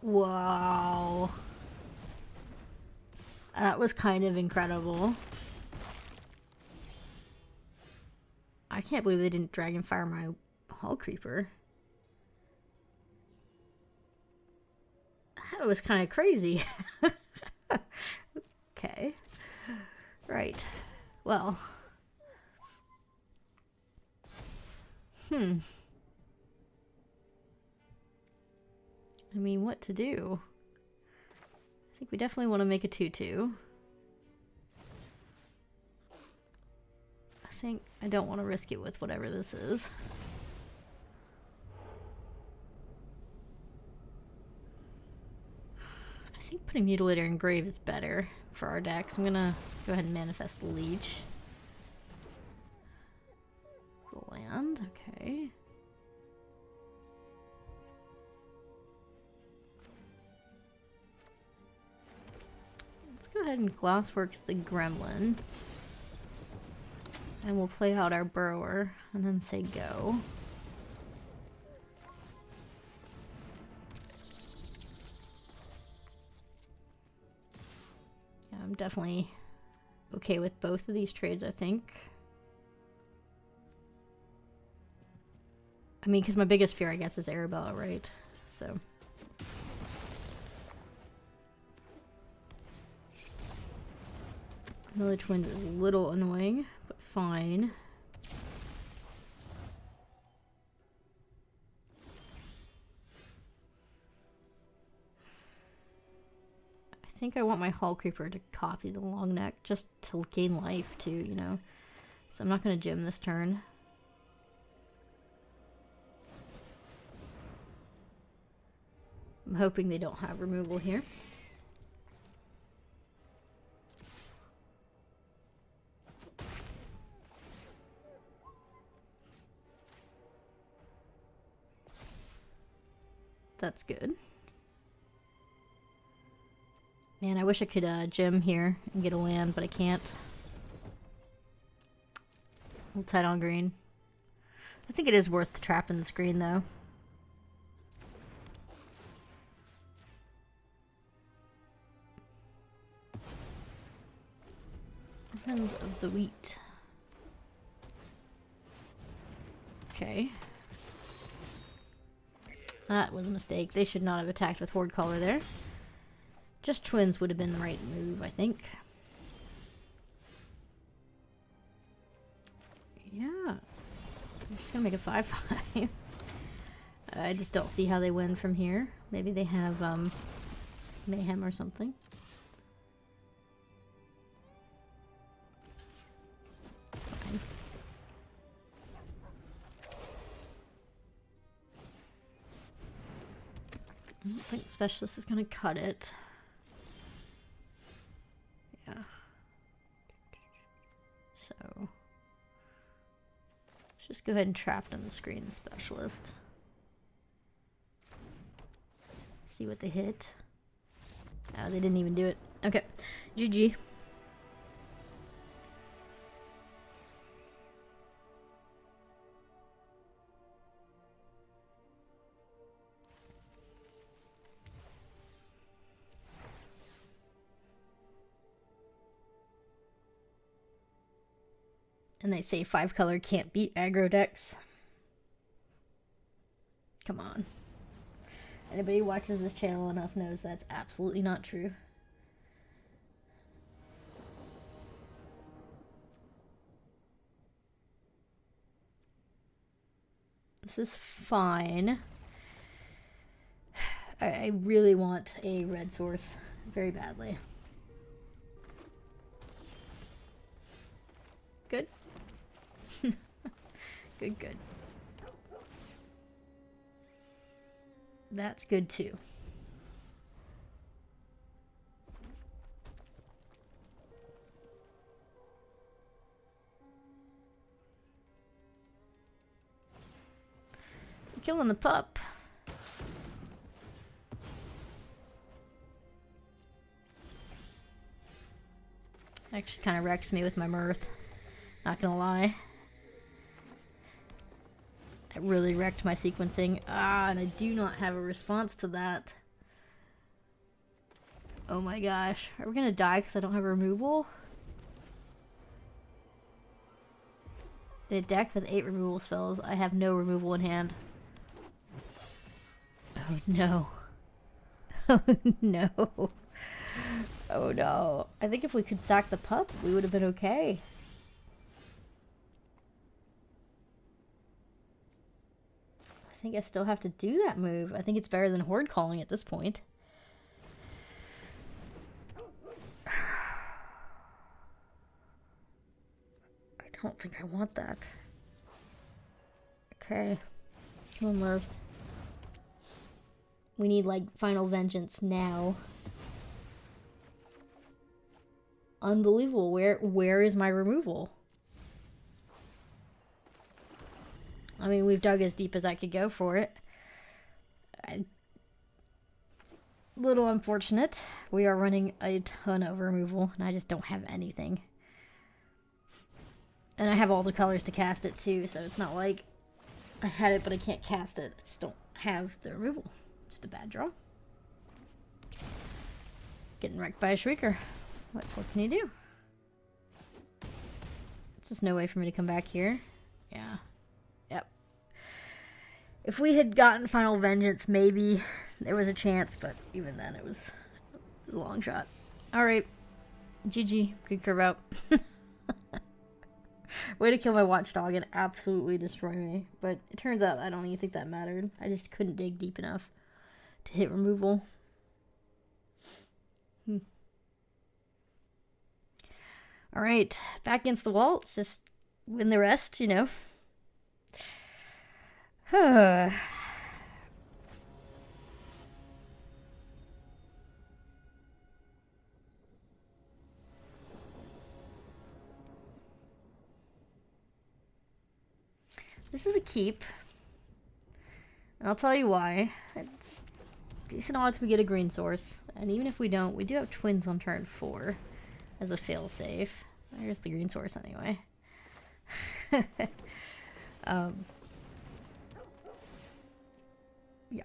Speaker 1: Wow. That was kind of incredible. I can't believe they didn't Dragonfire my Hall Creeper. That was kind of crazy. Okay. Right. Well. I mean, what to do? I think we definitely want to make a 2/2. I think I don't want to risk it with whatever this is. I think putting Mutilator in grave is better for our decks. I'm gonna go ahead and manifest the Leech. The land, okay. Let's go ahead and Glassworks the Gremlin. And we'll play out our Burrower and then say go. Yeah, I'm definitely okay with both of these trades, I think. I mean, because my biggest fear, I guess, is Arabella, right? So. Another Twins is a little annoying, but fine. I think I want my Hall Creeper to copy the Long Neck just to gain life too, you know. So I'm not going to gym this turn. I'm hoping they don't have removal here. That's good. Man, I wish I could gym here and get a land, but I can't. A little tight on green. I think it is worth trapping this green, though. Hands of the Wheat. Okay. That was a mistake. They should not have attacked with Horde Caller there. Just Twins would have been the right move, I think. Yeah. I'm just gonna make a 5/5. I just don't see how they win from here. Maybe they have Mayhem or something. It's fine. I don't think Specialist is gonna cut it. Yeah. So let's just go ahead and trap on the screen Specialist. See what they hit. Oh, they didn't even do it. Okay. GG. And they say 5-color can't beat aggro decks. Come on. Anybody who watches this channel enough knows that's absolutely not true. This is fine. I really want a red source very badly. Good. Good. That's good too. Killing the pup. Actually kind of wrecks me with my mirth. Not gonna lie. That really wrecked my sequencing. Ah, and I do not have a response to that. Oh my gosh. Are we gonna die because I don't have a removal? In a deck with 8 removal spells, I have no removal in hand. Oh no. Oh no. Oh no. I think if we could sack the pup, we would have been okay. I think I still have to do that move. I think it's better than horde calling at this point. I don't think I want that. Okay. Come on, Mirth. We need, like, Final Vengeance now. Unbelievable. Where is my removal? I mean, we've dug as deep as I could go for it. Little unfortunate. We are running a ton of removal, and I just don't have anything. And I have all the colors to cast it, too, so it's not like I had it, but I can't cast it. I just don't have the removal. Just a bad draw. Getting wrecked by a Shrieker. What can you do? There's just no way for me to come back here. Yeah. Yep. If we had gotten Final Vengeance, maybe there was a chance, but even then it was a long shot. Alright. GG. Good curve out. Way to kill my watchdog and absolutely destroy me. But it turns out I don't even think that mattered. I just couldn't dig deep enough to hit removal. Alright, back against the wall. Let's just win the rest, you know. This is a keep. And I'll tell you why. It's decent odds we get a green source. And even if we don't, we do have twins on turn 4 as a failsafe. There's the green source anyway. Yeah.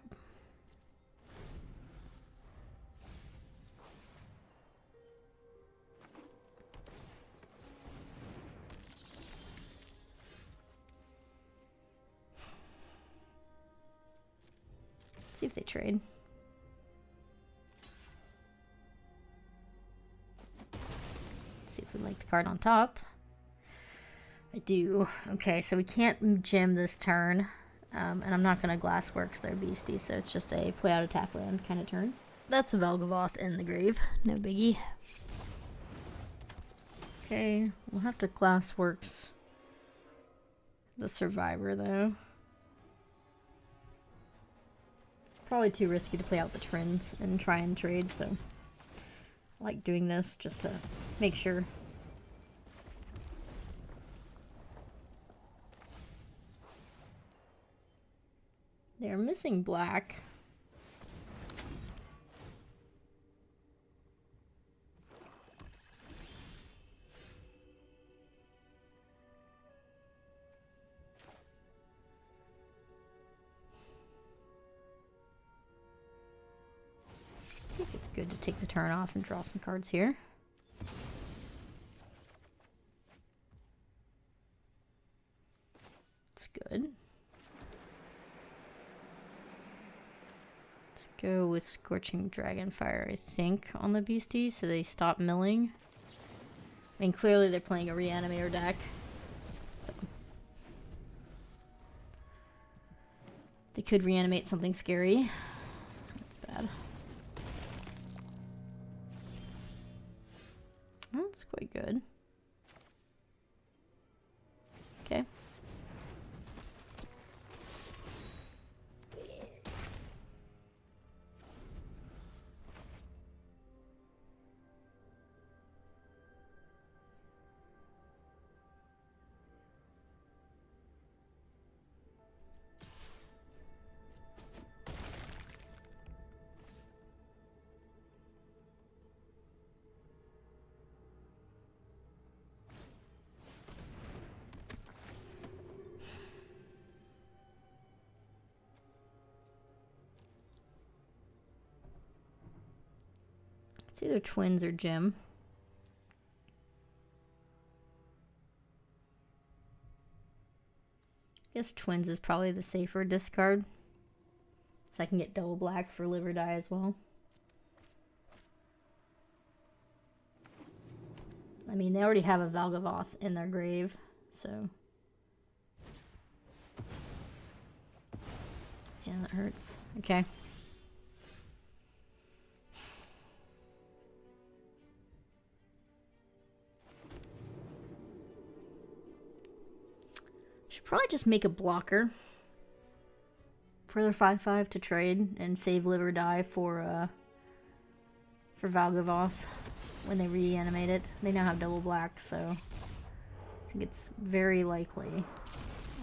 Speaker 1: Let's see if they trade. See if we like the card on top. I do. Okay, so we can't gem this turn. And I'm not going to glasswork because they're beasties, so it's just a play out of tap land kind of turn. That's a Velgavoth in the grave. No biggie. Okay, we'll have to glassworks the survivor, though. It's probably too risky to play out the trends and try and trade, so I like doing this just to make sure. They're missing black. good to take the turn off and draw some cards here. It's good. Let's go with Scorching Dragonfire, I think, on the beastie, so they stop milling. I mean, clearly they're playing a Reanimator deck. So they could reanimate something scary. That's bad. That's quite good. Okay. It's either Twins or Jim. I guess Twins is probably the safer discard. So I can get double black for Live or Die as well. I mean, they already have a Valgavoth in their grave, so... yeah, that hurts. Okay. Should probably just make a blocker for their 5/5 to trade and save Live or Die for Valgavoth when they reanimate it. They now have double black, so I think it's very likely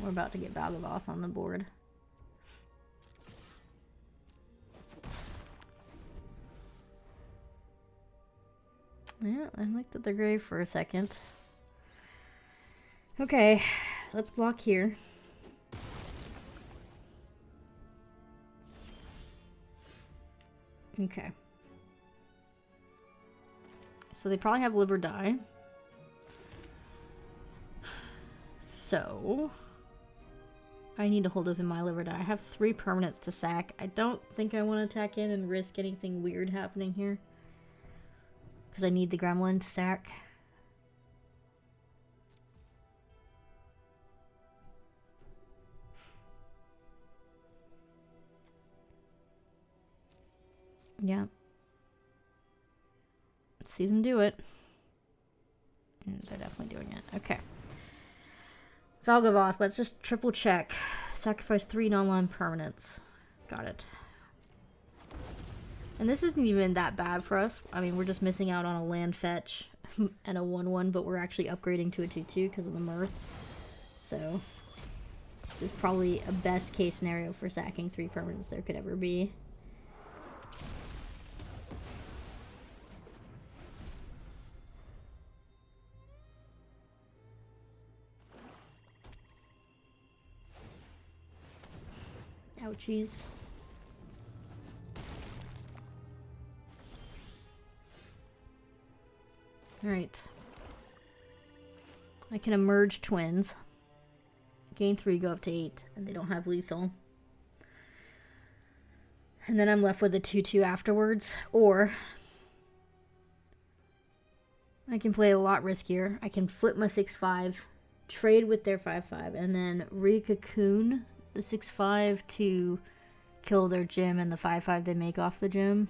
Speaker 1: we're about to get Valgavoth on the board. Yeah, I looked at the grave for a second. Okay, let's block here. Okay. So they probably have Live or Die. So I need to hold open my Live or Die. I have 3 permanents to sack. I don't think I want to attack in and risk anything weird happening here, because I need the gremlin to sack. Yeah. Let's see them do it. They're definitely doing it. Okay. Valgavoth, let's just triple check. Sacrifice 3 non-land permanents. Got it. And this isn't even that bad for us. I mean, we're just missing out on a land fetch and a 1/1, but we're actually upgrading to a 2/2 because of the Mirth. So this is probably a best case scenario for sacking 3 permanents there could ever be. Ouchies. Alright. I can emerge Twins. Gain 3, go up to 8, and they don't have lethal. And then I'm left with a 2/2 afterwards. Or I can play a lot riskier. I can flip my 6/5, trade with their 5/5, and then re-cocoon the 6/5 to kill their gym and the 5/5 they make off the gym.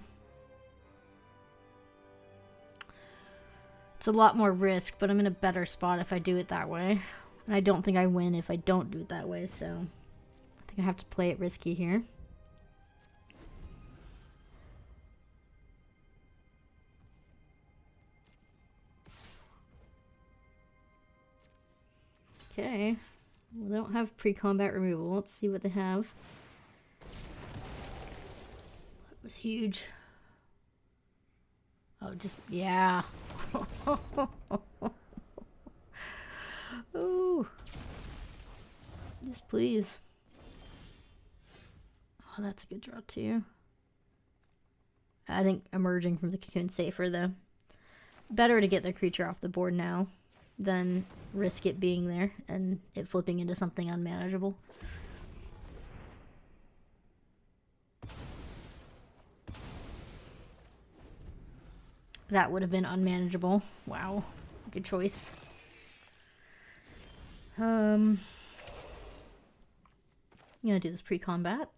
Speaker 1: It's a lot more risk, but I'm in a better spot if I do it that way. And I don't think I win if I don't do it that way, so I think I have to play it risky here. Okay. Well, they don't have pre-combat removal. Let's see what they have. That was huge. Oh, just, yeah. Oh. Yes, please. Oh, that's a good draw, too. I think emerging from the cocoon's safer, though. Better to get the creature off the board now than risk it being there and it flipping into something unmanageable. That would have been unmanageable. Wow. Good choice. I'm gonna do this pre-combat.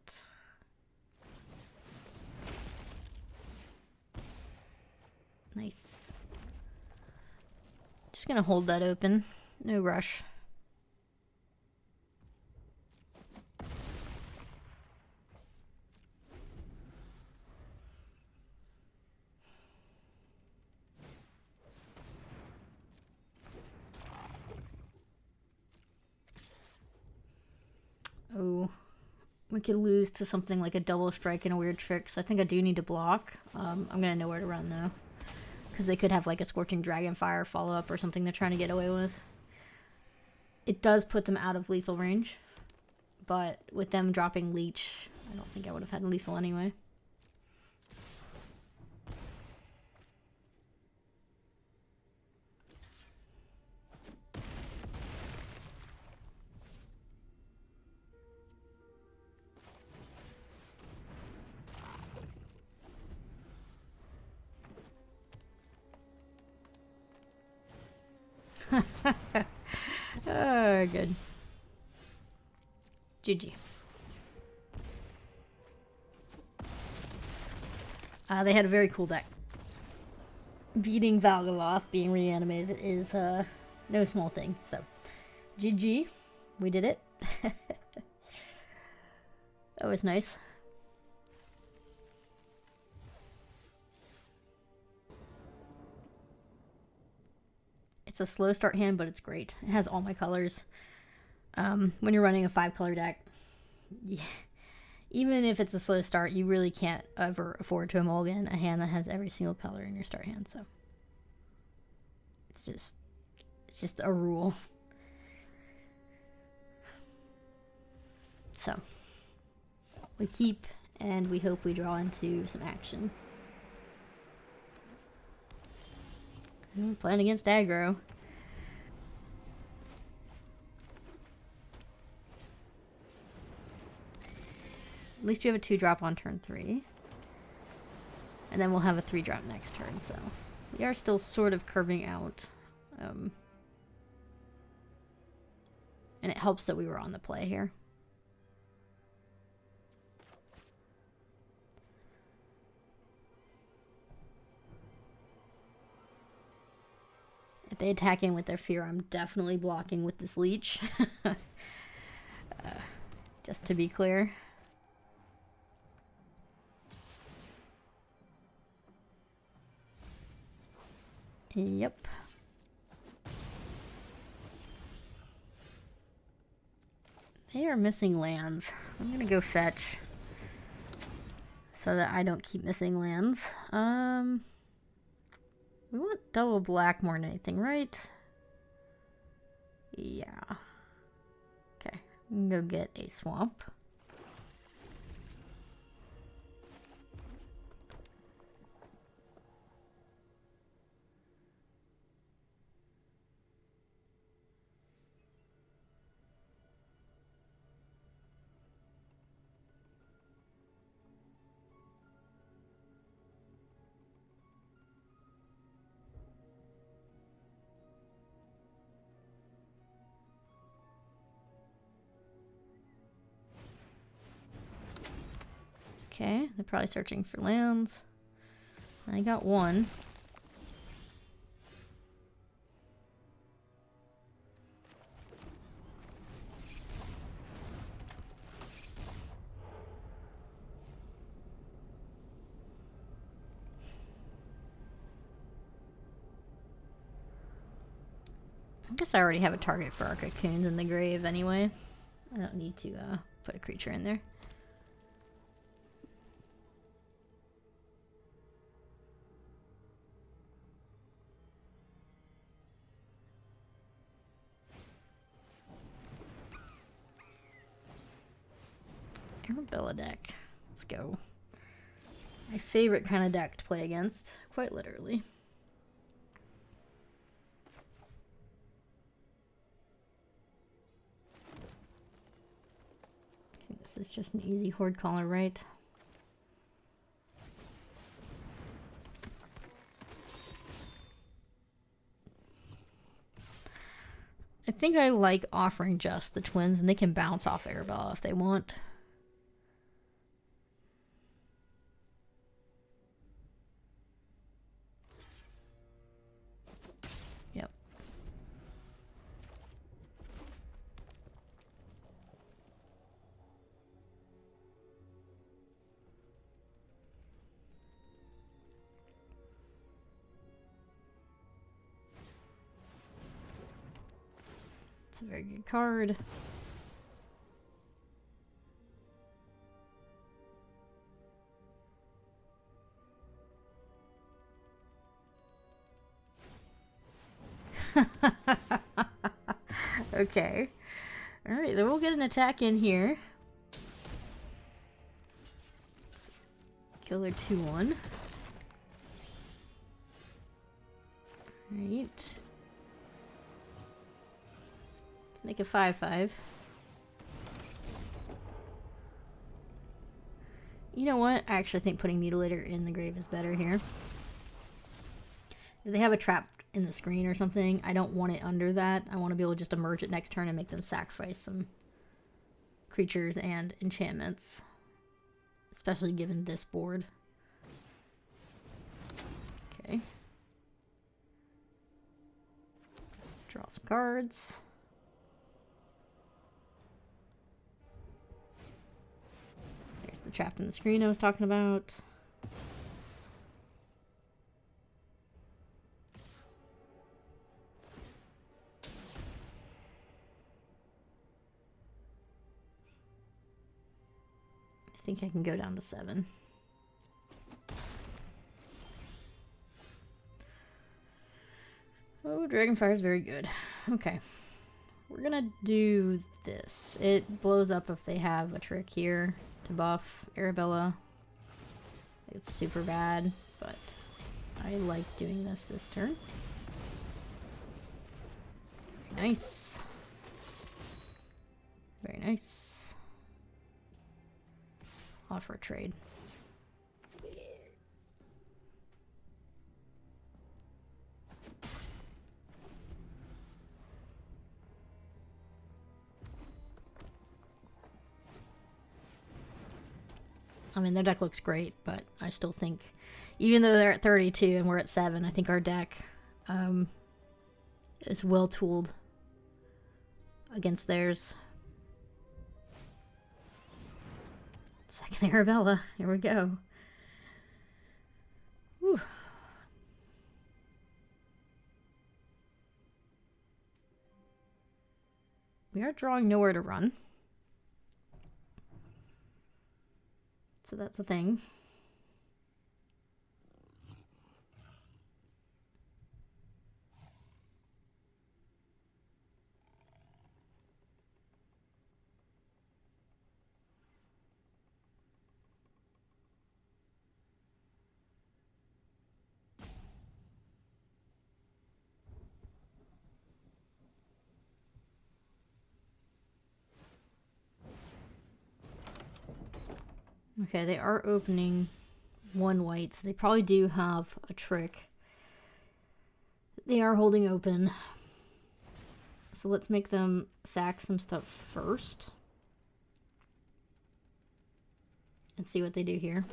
Speaker 1: Nice. Just gonna hold that open. No rush. Oh, we could lose to something like a double strike and a weird trick, so I think I do need to block. I'm gonna know where to run though, because they could have like a Scorching Dragonfire follow-up or something they're trying to get away with. It does put them out of lethal range, but with them dropping Leech, I don't think I would have had lethal anyway. Oh, good. GG. They had a very cool deck. Beating Valgavoth being reanimated is no small thing. So, GG. We did it. That was nice. It's a slow start hand, but it's great. It has all my colors. When you're running a 5-color deck, yeah, even if it's a slow start, you really can't ever afford to mulligan a hand that has every single color in your start hand. So it's just a rule. So we keep, and we hope we draw into some action. Playing against aggro. At least we have a 2-drop on turn 3. And then we'll have a 3-drop next turn, so we are still sort of curving out. And it helps that we were on the play here. If they attack in with their fear, I'm definitely blocking with this Leech. Just to be clear. Yep. They are missing lands. I'm gonna go fetch so that I don't keep missing lands. We want double black more than anything, right? Yeah. Okay, we can go get a swamp. Okay, they're probably searching for lands. I got one. I guess I already have a target for our cocoons in the grave anyway. I don't need to put a creature in there. Arabella deck. Let's go. My favorite kind of deck to play against, quite literally. Okay, this is just an easy horde caller, right? I think I like offering just the twins, and they can bounce off Arabella if they want. Yep. It's a very good card. Okay. Alright, then we'll get an attack in here. Let's kill their 2-1. Alright. Let's make a 5-5. You know what? I actually think putting Mutilator in the grave is better here. If they have a trap in the screen or something, I don't want it under that. I want to be able to just emerge it next turn and make them sacrifice some creatures and enchantments. Especially given this board. Okay. Draw some cards. There's the trap in the screen I was talking about. I think I can go down to 7. Oh, Dragonfire is very good. Okay. We're gonna do this. It blows up if they have a trick here to buff Arabella. It's super bad, but I like doing this turn. Very nice. Very nice. Offer a trade. I mean, their deck looks great, but I still think, even though they're at 32 and we're at 7, I think our deck is well tooled against theirs. Second Arabella. Here we go. Whew. We are drawing nowhere to run. So that's a thing. Okay, they are opening 1 white, so they probably do have a trick. They are holding open. So let's make them sack some stuff first. And see what they do here.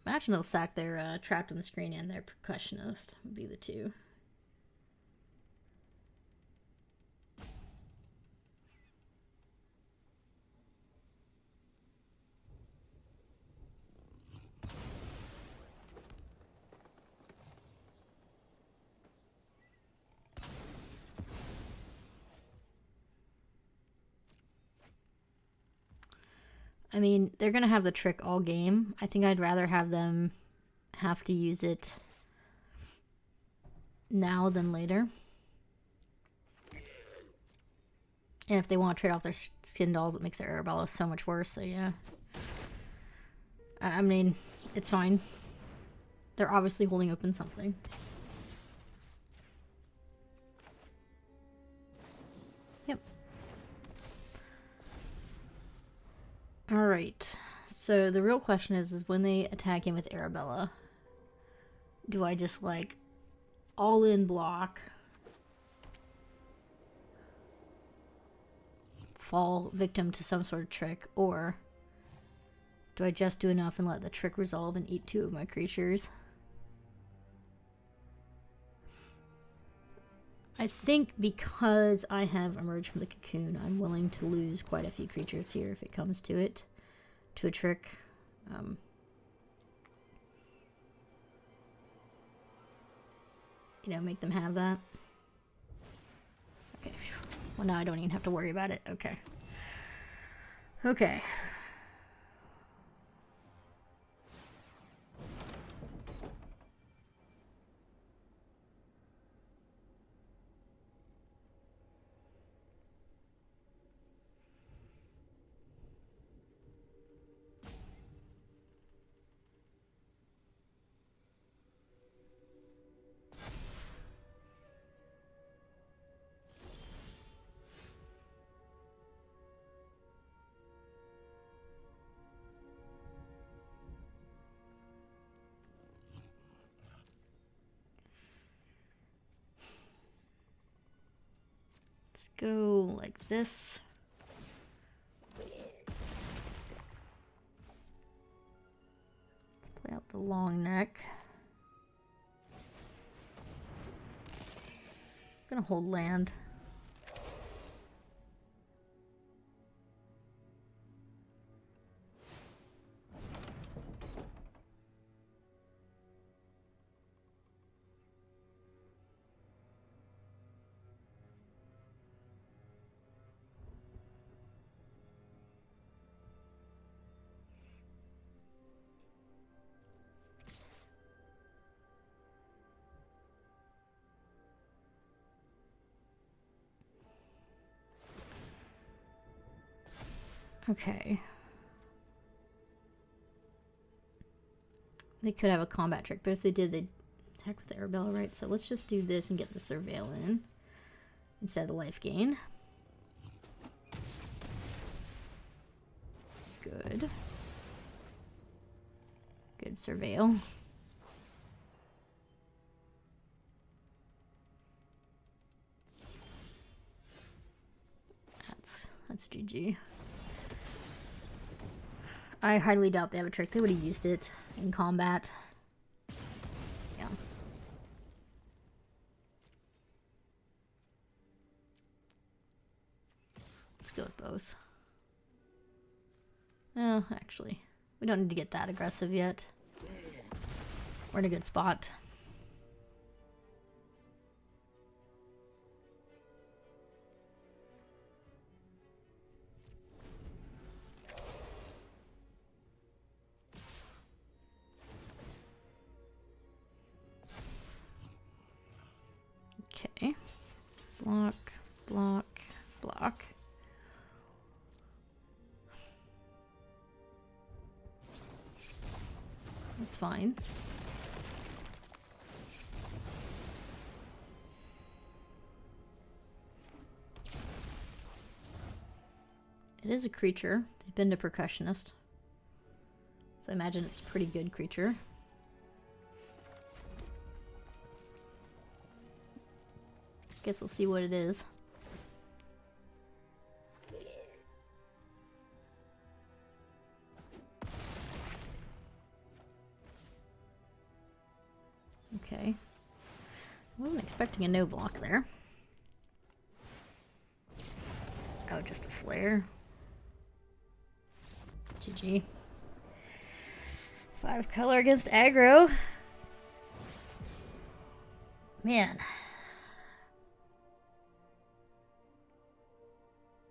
Speaker 1: Imagine they'll sack their trapped in the screen and their percussionist would be the 2. I mean, they're going to have the trick all game. I think I'd rather have them have to use it now than later. And if they want to trade off their skin dolls, it makes their Arabella so much worse, so yeah. I mean, it's fine. They're obviously holding open something. Yep. Alright. So the real question is when they attack him with Arabella, do I just like all in block, fall victim to some sort of trick, or do I just do enough and let the trick resolve and eat 2 of my creatures? I think because I have emerged from the cocoon, I'm willing to lose quite a few creatures here if it comes to it. To a trick. You know, make them have that. Okay. Well, now I don't even have to worry about it. Okay. Okay. Go like this. Let's play out the long neck. I'm gonna hold land. Okay. They could have a combat trick, but if they did, they'd attack with the Arabella, right? So let's just do this and get the Surveil in instead of the life gain. Good. Good Surveil. That's GG. I highly doubt they have a trick. They would have used it in combat. Yeah. Let's go with both. Oh, actually, we don't need to get that aggressive yet. We're in a good spot. Okay. Block, block, block. That's fine. It is a creature. They've been to percussionist. So I imagine it's a pretty good creature. Guess we'll see what it is. Okay. I wasn't expecting a no block there. Oh, just a Slayer. GG. 5 color against aggro. Man.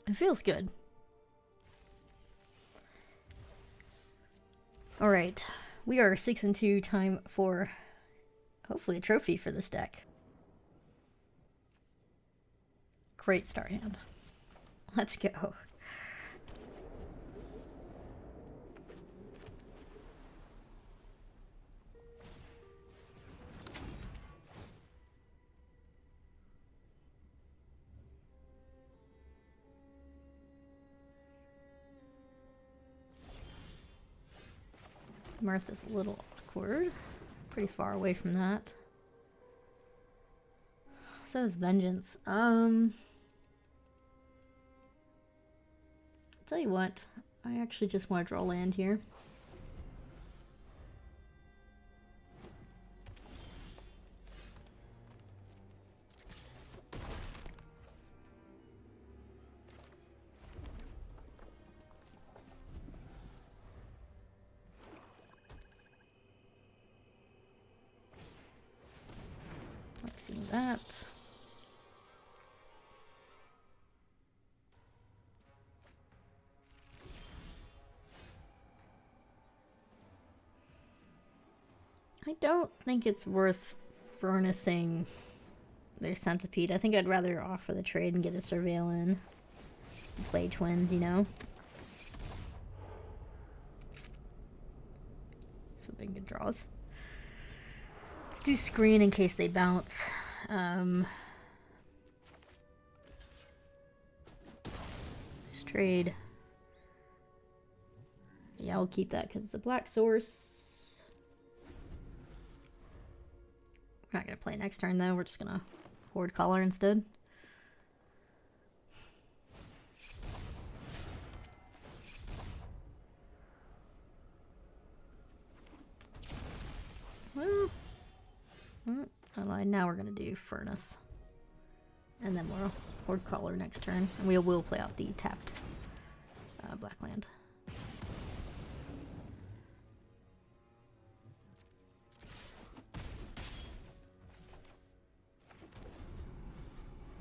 Speaker 1: It feels good. Alright. We are 6-2, time for hopefully a trophy for this deck. Great start hand. Let's go. Mirth is a little awkward. Pretty far away from that. So is Vengeance. I'll tell you what. I actually just want to draw land here. Let's see that. I don't think it's worth furnacing their Centipede. I think I'd rather offer the trade and get a Surveil in. Play twins, you know? That's what big good draws. Let's do screen in case they bounce. Let's trade. Yeah, I'll keep that because it's a black source. We're not going to play next turn, though. We're just going to Horde Collar instead. Well, I lied. Now we're going to do Furnace. And then we'll Horde Collar next turn. And we will play out the tapped black land.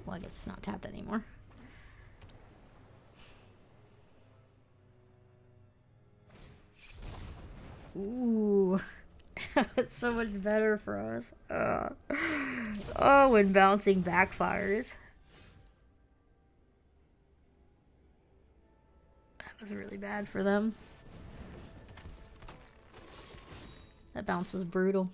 Speaker 1: Well, I guess it's not tapped anymore. Ooh. It's so much better for us. Oh, when bouncing backfires. That was really bad for them. That bounce was brutal.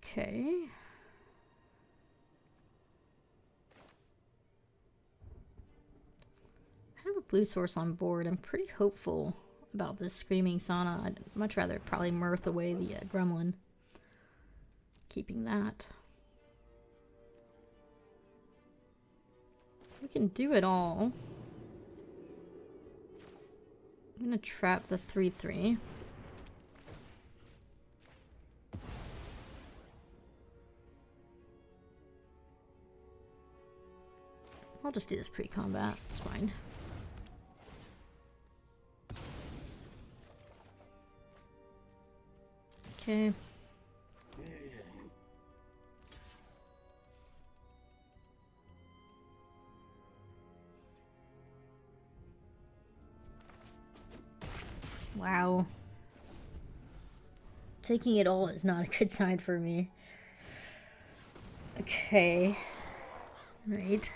Speaker 1: Okay. I have a blue source on board. I'm pretty hopeful about this Screaming Sauna. I'd much rather probably Mirth away the Gremlin. Keeping that. So we can do it all. I'm going to trap the 3/3. I'll just do this pre-combat. It's fine. Okay. Wow. Taking it all is not a good sign for me. Okay. Right.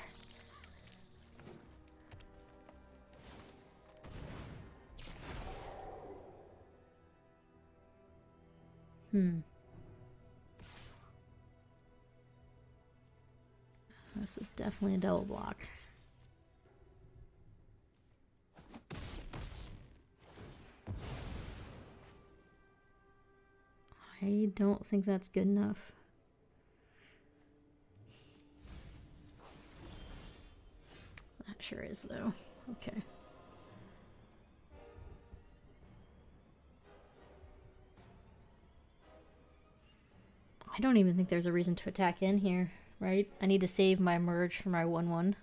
Speaker 1: This is definitely a double block. I don't think that's good enough. That sure is, though. Okay. I don't even think there's a reason to attack in here, right? I need to save my merge for my 1/1.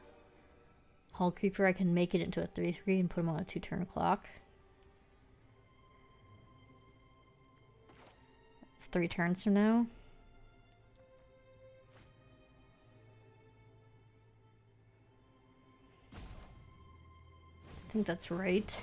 Speaker 1: Hull Creeper, I can make it into a 3/3 and put him on a 2-turn clock. It's 3 turns from now. I think that's right.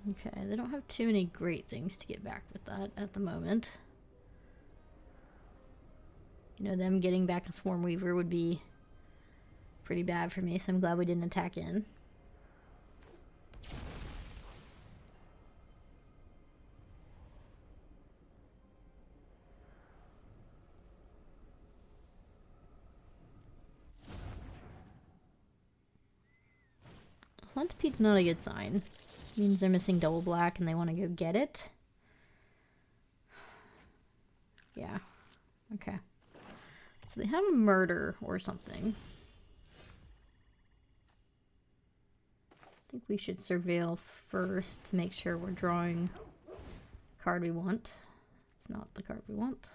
Speaker 1: Okay, they don't have too many great things to get back with that at the moment. You know, them getting back a Swarm Weaver would be pretty bad for me, so I'm glad we didn't attack in. Centipede's not a good sign. It means they're missing double black and they want to go get it. Yeah. Okay. So they have a murder or something. I think we should surveil first to make sure we're drawing the card we want. It's not the card we want.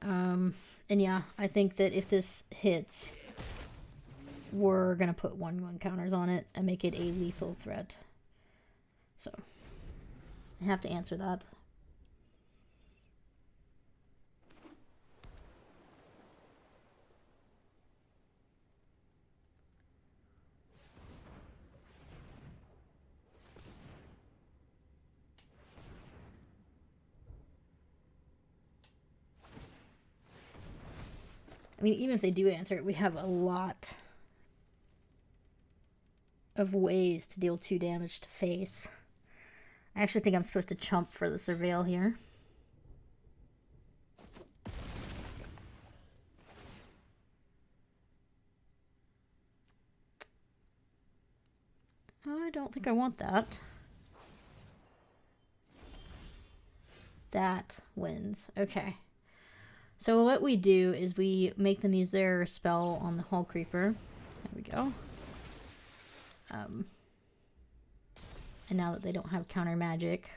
Speaker 1: And yeah, I think that if this hits, we're gonna put 1/1 counters on it and make it a lethal threat. So I have to answer that. I mean, even if they do answer it, we have a lot of ways to deal 2 damage to face. I actually think I'm supposed to chump for the surveil here. I don't think I want that. That wins. Okay. So what we do is we make them use their spell on the Hull Creeper. There we go. And now that they don't have counter magic,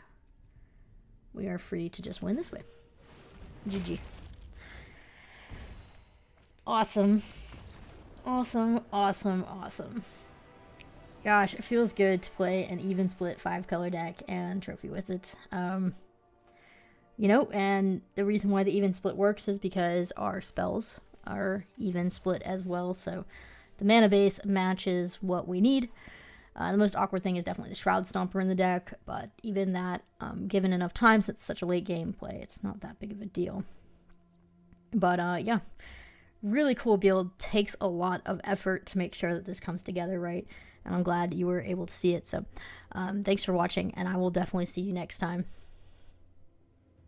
Speaker 1: we are free to just win this way. GG. Awesome. Awesome, awesome, awesome. Gosh, it feels good to play an even split 5-color deck and trophy with it. You know, and the reason why the even split works is because our spells are even split as well. So the mana base matches what we need. The most awkward thing is definitely the Shroud Stomper in the deck, but even that, given enough time, since it's such a late game play, it's not that big of a deal. But yeah, really cool build. Takes a lot of effort to make sure that this comes together right, and I'm glad you were able to see it. So thanks for watching, and I will definitely see you next time.